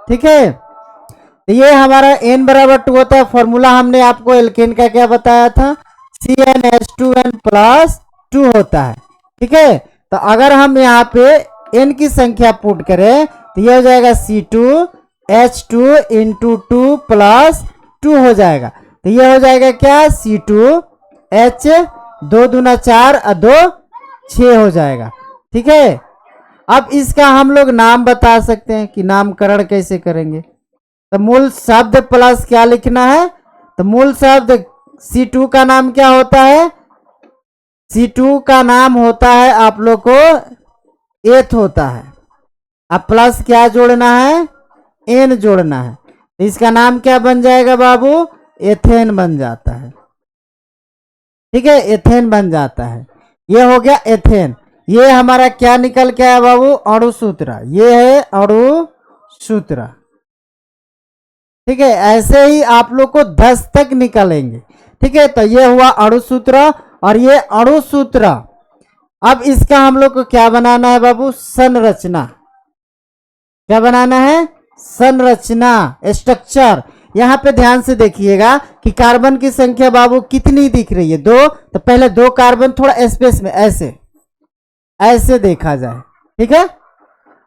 ठीक है, तो ये हमारा n = 2 होता है। फॉर्मूला हमने आपको एल्केन का क्या बताया था? CnH2n+2 होता है। ठीक है, तो अगर हम यहाँ पे n की संख्या पुट करें तो ये हो जाएगा C2H2 × 2 + 2 हो जाएगा। तो ये हो जाएगा क्या? C2H 2 दूना 4 और 2 6 हो जाएगा। ठीक है, अब इसका हम लोग नाम बता सकते हैं कि नामकरण कैसे करेंगे। तो मूल शब्द प्लस क्या लिखना है? तो मूल शब्द C2 का नाम क्या होता है? C2 का नाम होता है आप लोग को एथ होता है। अब प्लस क्या जोड़ना है? n जोड़ना है। तो इसका नाम क्या बन जाएगा बाबू? एथेन बन जाता है। ठीक है, एथेन बन जाता है। ये हो गया एथेन। ये हमारा क्या निकल के आया बाबू? अणुसूत्र। ये है अणुसूत्र। ठीक है, ऐसे ही आप लोग को 10 तक निकलेंगे। ठीक है, तो ये हुआ अणुसूत्र और ये अणुसूत्र। अब इसका हम लोग को क्या बनाना है बाबू? संरचना। क्या बनाना है? संरचना, स्ट्रक्चर। यहाँ पे ध्यान से देखिएगा कि कार्बन की संख्या बाबू कितनी दिख रही है? 2। तो पहले 2 कार्बन थोड़ा स्पेस में ऐसे ऐसे देखा जाए। ठीक है,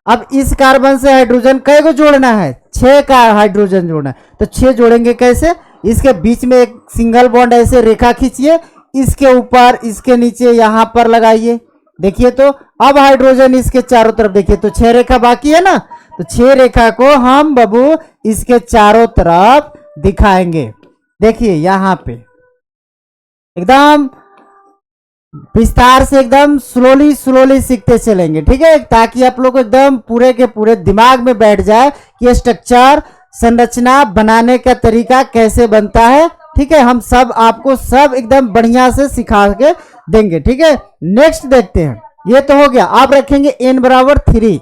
अब इस कार्बन से हाइड्रोजन कई को जोड़ना है? 6 का हाइड्रोजन जोड़ना है। तो 6 जोड़ेंगे कैसे? इसके बीच में एक सिंगल बॉन्ड ऐसे रेखा खींचिए, इसके ऊपर इसके नीचे यहां पर लगाइए। देखिए तो अब हाइड्रोजन इसके चारों तरफ देखिए तो 6 रेखा बाकी है ना। तो 6 रेखा को हम बाबू इसके चारों तरफ दिखाएंगे। देखिए यहां पे एकदम विस्तार से एकदम स्लोली सीखते चलेंगे। ठीक है, ताकि आप लोग को एकदम पूरे के पूरे दिमाग में बैठ जाए कि स्ट्रक्चर संरचना बनाने का तरीका कैसे बनता है। ठीक है, हम सब आपको सब एकदम बढ़िया से सिखा के देंगे। ठीक है, नेक्स्ट देखते हैं। ये तो हो गया। आप रखेंगे n = 3।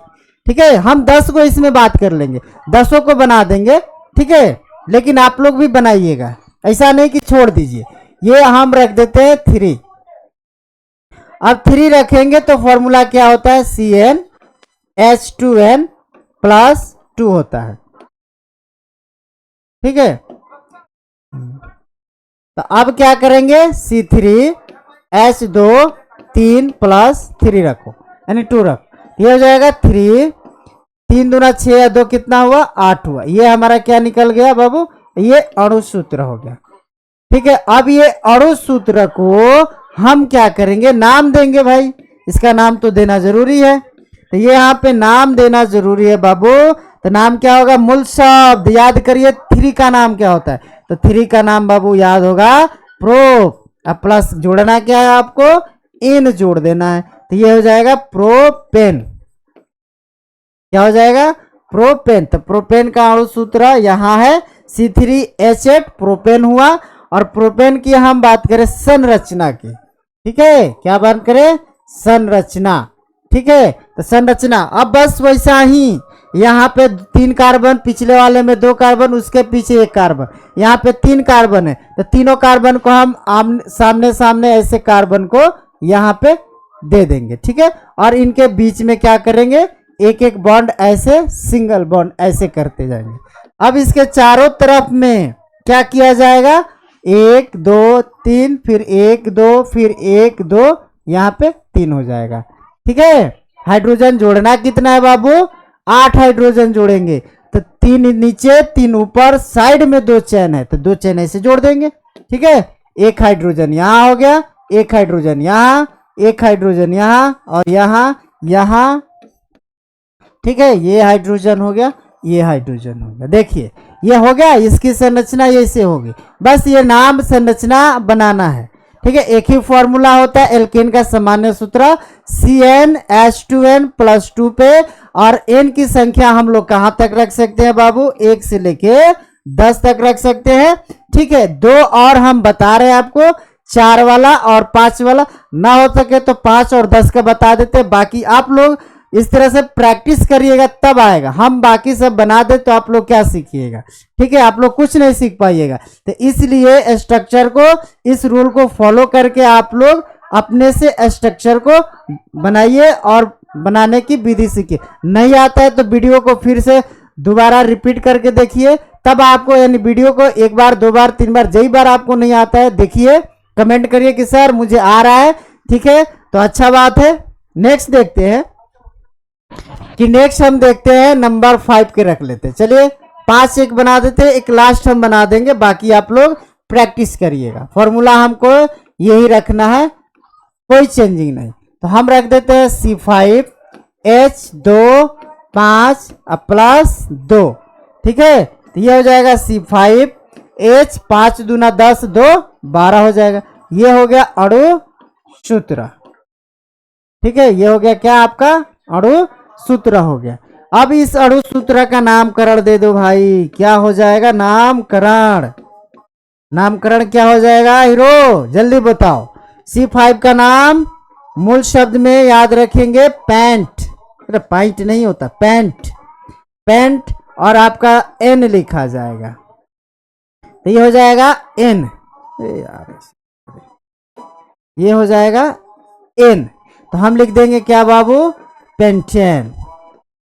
ठीक है, हम 10 को इसमें बात कर लेंगे, 10 को बना देंगे। ठीक है, लेकिन आप लोग भी बनाइएगा, ऐसा नहीं कि छोड़ दीजिए। ये हम रख देते हैं 3। अब 3 रखेंगे तो फॉर्मूला क्या होता है? CnH2n+2 होता है। ठीक है, तो अब क्या करेंगे? C3H2 3 + 3 रखो, यानी 2 रख। ये हो जाएगा 3 3 दूना 6 2 कितना हुआ? 8 हुआ। ये हमारा क्या निकल गया बाबू? ये अणुसूत्र हो गया। ठीक है, अब ये अणुसूत्र को हम क्या करेंगे? नाम देंगे भाई। इसका नाम तो देना जरूरी है। तो ये यहाँ पे नाम देना जरूरी है बाबू। तो नाम क्या होगा? मूल शब्द याद करिए। 3 का नाम क्या होता है? तो 3 का नाम बाबू याद होगा प्रो। अब प्लस जोड़ना क्या है आपको? इन जोड़ देना है। तो ये हो जाएगा प्रोपेन। क्या हो जाएगा? प्रोपेन। तो प्रोपेन का अणुसूत्र यहाँ है C3H8 प्रोपेन हुआ। और प्रोपेन की हम बात करें संरचना की। ठीक है, क्या बात करें? संरचना। ठीक है, तो संरचना अब बस वैसा ही। यहाँ पे 3 कार्बन, पिछले वाले में 2 कार्बन, उसके पीछे 1 कार्बन, यहाँ पे 3 कार्बन है। तो तीनों कार्बन को हम सामने सामने ऐसे कार्बन को यहाँ पे दे देंगे। ठीक है, और इनके बीच में क्या करेंगे? एक एक बॉन्ड ऐसे सिंगल बॉन्ड ऐसे करते जाएंगे। अब इसके चारों तरफ में क्या किया जाएगा, 1 2 3, फिर 1 2, फिर 1 2, यहाँ पे 3 हो जाएगा। ठीक है, हाइड्रोजन जोड़ना कितना है बाबू, 8 हाइड्रोजन जोड़ेंगे। तो 3 नीचे 3 ऊपर, साइड में 2 चेन है तो 2 चेन ऐसे जोड़ देंगे। ठीक है, एक हाइड्रोजन यहाँ हो गया, एक हाइड्रोजन यहाँ, एक हाइड्रोजन यहाँ और यहाँ यहाँ। ठीक है, ये हाइड्रोजन हो गया, ये हाइड्रोजन हो गया। देखिए ये हो गया, इसकी संरचना ऐसे होगी। बस ये नाम संरचना बनाना है। ठीक है, एक ही फॉर्मूला होता है एल्केन का सामान्य सूत्र CnH2n+2 पे, और n की संख्या हम लोग कहां तक रख सकते हैं बाबू, 1 से लेके 10 तक रख सकते हैं। ठीक है, 2 और हम बता रहे हैं आपको, 4 वाला और 5 वाला, ना हो सके तो 5 और 10 का बता देते। बाकी आप लोग इस तरह से प्रैक्टिस करिएगा तब आएगा। हम बाकी सब बना दे तो आप लोग क्या सीखिएगा। ठीक है, आप लोग कुछ नहीं सीख पाइएगा। तो इसलिए स्ट्रक्चर को, इस रूल को फॉलो करके आप लोग अपने से स्ट्रक्चर को बनाइए और बनाने की विधि सीखिए। नहीं आता है तो वीडियो को फिर से दोबारा रिपीट करके देखिए, तब आपको, यानी वीडियो को 1 बार 2 बार 3 बार, जई बार आपको नहीं आता है देखिए, कमेंट करिए कि सर मुझे आ रहा है। ठीक है, तो अच्छा बात है। नेक्स्ट देखते हैं कि नेक्स्ट हम देखते हैं नंबर 5 के रख लेते हैं। चलिए 5 एक बना देते हैं, एक लास्ट हम बना देंगे, बाकी आप लोग प्रैक्टिस करिएगा। फॉर्मूला हमको यही रखना है, कोई चेंजिंग नहीं। तो हम रख देते हैं C5H2 5 +2। ठीक है, तो ये हो जाएगा C5H 5 दूना 10 2 12 हो जाएगा। ये हो गया अणु सूत्र। ठीक है, ये हो गया क्या आपका अणु सूत्र हो गया। अब इस अणु सूत्र का नामकरण दे दो भाई, क्या हो जाएगा, नामकरण। नामकरण क्या हो जाएगा हीरो, जल्दी बताओ। C5 का नाम मूल शब्द में याद रखेंगे पेंट, अरे पाइंट नहीं होता, पेंट, पेंट, और आपका N लिखा जाएगा। तो ये हो जाएगा N, ये हो जाएगा N। तो हम लिख देंगे क्या बाबू, पेंटेन।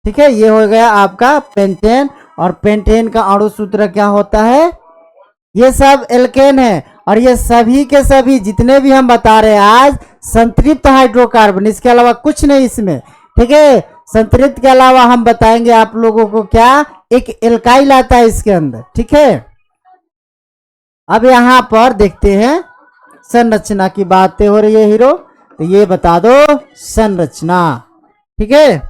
ठीक है, ये हो गया आपका पेंटेन। और पेंटेन का अणु सूत्र क्या होता है, ये सब एल्केन है, और ये सभी के सभी जितने भी हम बता रहे हैं आज संतृप्त हाइड्रोकार्बन, इसके अलावा कुछ नहीं इसमें। ठीक है, संतृप्त के अलावा हम बताएंगे आप लोगों को क्या, एक एल्काइल आता है इसके अंदर। ठीक है, अब यहां पर देखते हैं संरचना की बातें हो रही है हीरो, तो ये बता दो संरचना। ठीक है,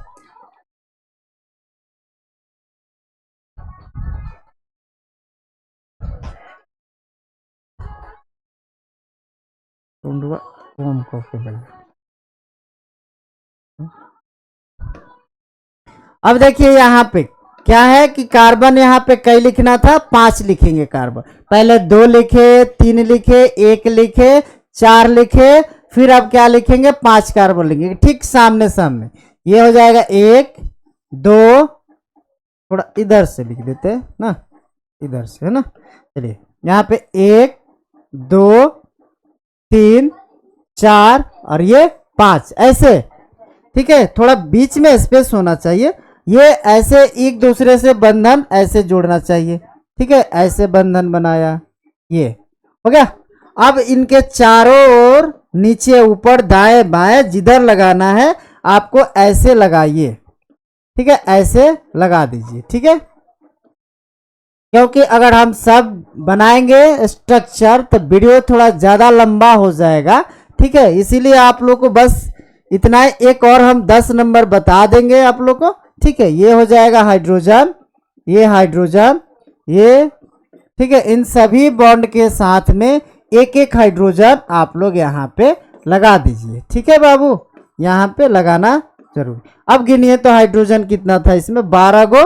अब देखिए यहाँ पे क्या है कि कार्बन यहाँ पे कई लिखना था, 5 लिखेंगे कार्बन। पहले 2 लिखे, 3 लिखे, 1 लिखे, 4 लिखे, फिर अब क्या लिखेंगे, 5 कार्बन लिखेंगे। ठीक सामने सामने, ये हो जाएगा 1 2, थोड़ा इधर से लिख देते हैं ना, इधर से है ना। चलिए यहाँ पे 1 2 3 4 और ये 5 ऐसे। ठीक है, थोड़ा बीच में स्पेस होना चाहिए, ये ऐसे एक दूसरे से बंधन ऐसे जोड़ना चाहिए। ठीक है, ऐसे बंधन बनाया, ये हो गया। अब इनके चारों ओर नीचे ऊपर दाएं बाएं जिधर लगाना है आपको ऐसे लगाइए। ठीक है, ऐसे लगा दीजिए। ठीक है, क्योंकि अगर हम सब बनाएंगे स्ट्रक्चर तो वीडियो थोड़ा ज़्यादा लंबा हो जाएगा। ठीक है, इसीलिए आप लोग को बस इतना है, एक और हम 10 नंबर बता देंगे आप लोग को। ठीक है, ये हो जाएगा हाइड्रोजन, ये हाइड्रोजन, ये। ठीक है, इन सभी बॉन्ड के साथ में एक एक हाइड्रोजन आप लोग यहाँ पे लगा दीजिए। ठीक है बाबू, यहाँ पे लगाना जरूर। अब गिनिए तो हाइड्रोजन कितना था इसमें, 12 गो,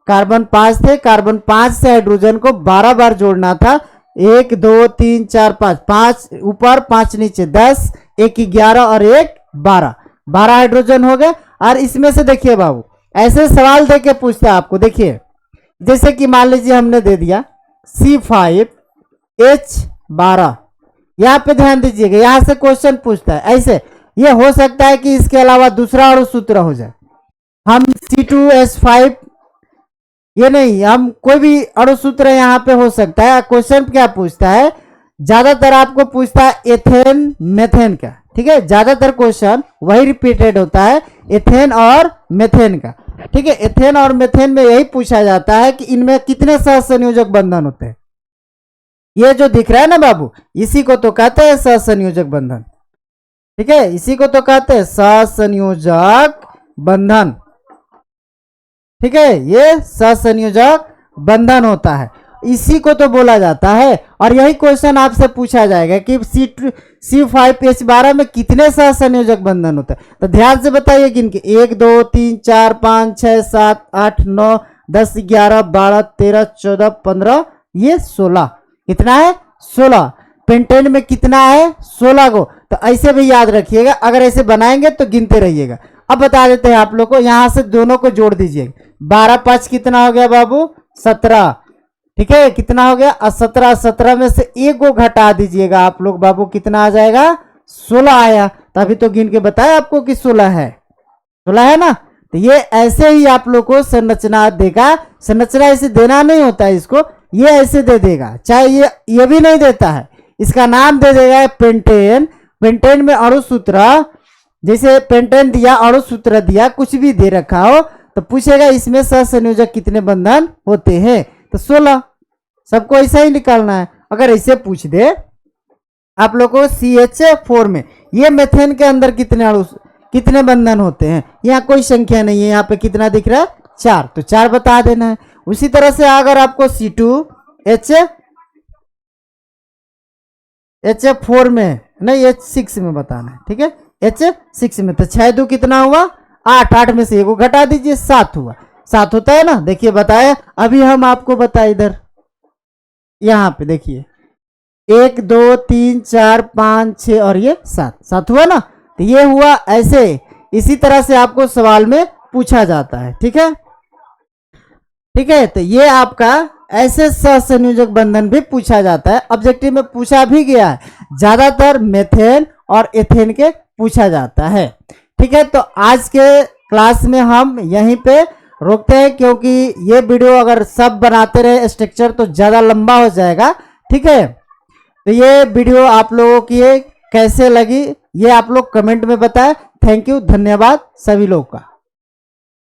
कार्बन 5 थे, कार्बन 5 से हाइड्रोजन को 12 बार जोड़ना था। 1 2 3 4 5, 5 ऊपर 5 नीचे, 10, 1 11 और 1 12, 12 हाइड्रोजन हो गए। और इसमें से देखिए बाबू, ऐसे सवाल दे के पूछता है आपको। देखिए जैसे कि मान लीजिए हमने दे दिया C5H12, यहाँ पे ध्यान दीजिएगा, यहाँ से क्वेश्चन पूछता है ऐसे। ये हो सकता है कि इसके अलावा दूसरा अणु सूत्र हो जाए, हम C2H5 ये नहीं, हम कोई भी अणु सूत्र यहाँ पे हो सकता है। क्वेश्चन क्या पूछता है, ज्यादातर आपको पूछता है एथेन मेथेन का, ठीक है। ज्यादातर क्वेश्चन वही रिपीटेड होता है, एथेन और मेथेन का, ठीक है। एथेन और मेथेन में यही पूछा जाता है कि इनमें कितने सहसंयोजक बंधन होते हैं। ये जो दिख रहा है ना बाबू, इसी को तो कहते हैं सहसंयोजक बंधन, ठीक है। इसी को तो कहते हैं सहसंयोजक बंधन, ठीक है। ये सहसंयोजक बंधन होता है, इसी को तो बोला जाता है। और यही क्वेश्चन आपसे पूछा जाएगा कि C5H12 में कितने सहसंयोजक बंधन होते हैं। तो ध्यान से बताइए किनके, 1 2 3 4 5 6 7 8 9 10 11 12 13 14 15, ये 16, कितना है 16। पेंटेन में कितना है 16 को। तो ऐसे भी याद रखिएगा, अगर ऐसे बनाएंगे तो गिनते रहिएगा। अब बता देते हैं आप लोग को, यहां से दोनों को जोड़ दीजिए। 12 5 कितना हो गया बाबू 17, ठीक है। कितना हो गया 17, 17 में से एक को घटा दीजिएगा आप लोग बाबू, कितना आ जाएगा 16 आया। तभी तो गिन के बताया आपको कि 16 है, 16 है ना। तो ये ऐसे ही आप लोग को संरचना देगा। संरचना ऐसे देना नहीं होता है इसको, ये ऐसे दे देगा। चाहे ये भी नहीं देता है, इसका नाम दे देगा पेंटेन। पेंटेन में अणु सूत्र, जैसे पेंटेन दिया, अणु सूत्र दिया, कुछ भी दे रखा हो तो पूछेगा इसमें सहसंयोजक कितने बंधन होते हैं, तो 16। सबको ऐसा ही निकालना है। अगर ऐसे पूछ दे आप लोग को CH4 में ये मेथेन के अंदर कितने बंधन होते हैं, यहाँ कोई संख्या नहीं है, यहाँ पे कितना दिख रहा है 4, तो 4 बता देना है। उसी तरह से अगर आपको H4 में नहीं, H6 में बताना है, ठीक है। H6 में तो 6 2 कितना हुआ 8, 8 में से 1 को घटा दीजिए 7 हुआ, 7 होता है ना। देखिए बताया, अभी हम आपको बताए इधर यहाँ पे देखिए 1 2 3 4 5 6 और ये 7 हुआ ना। तो ये हुआ ऐसे, इसी तरह से आपको सवाल में पूछा जाता है, ठीक है, ठीक है। तो ये आपका ऐसे सहसंयोजक बंधन भी पूछा जाता है। ऑब्जेक्टिव में पूछा भी गया है, ज्यादातर मेथेन और एथेन के पूछा जाता है, ठीक है। तो आज के क्लास में हम यहीं पे रोकते हैं, क्योंकि ये वीडियो अगर सब बनाते रहे स्ट्रक्चर तो ज़्यादा लंबा हो जाएगा, ठीक है। तो ये वीडियो आप लोगों की कैसे लगी ये आप लोग कमेंट में बताएं। थैंक यू, धन्यवाद सभी लोग का।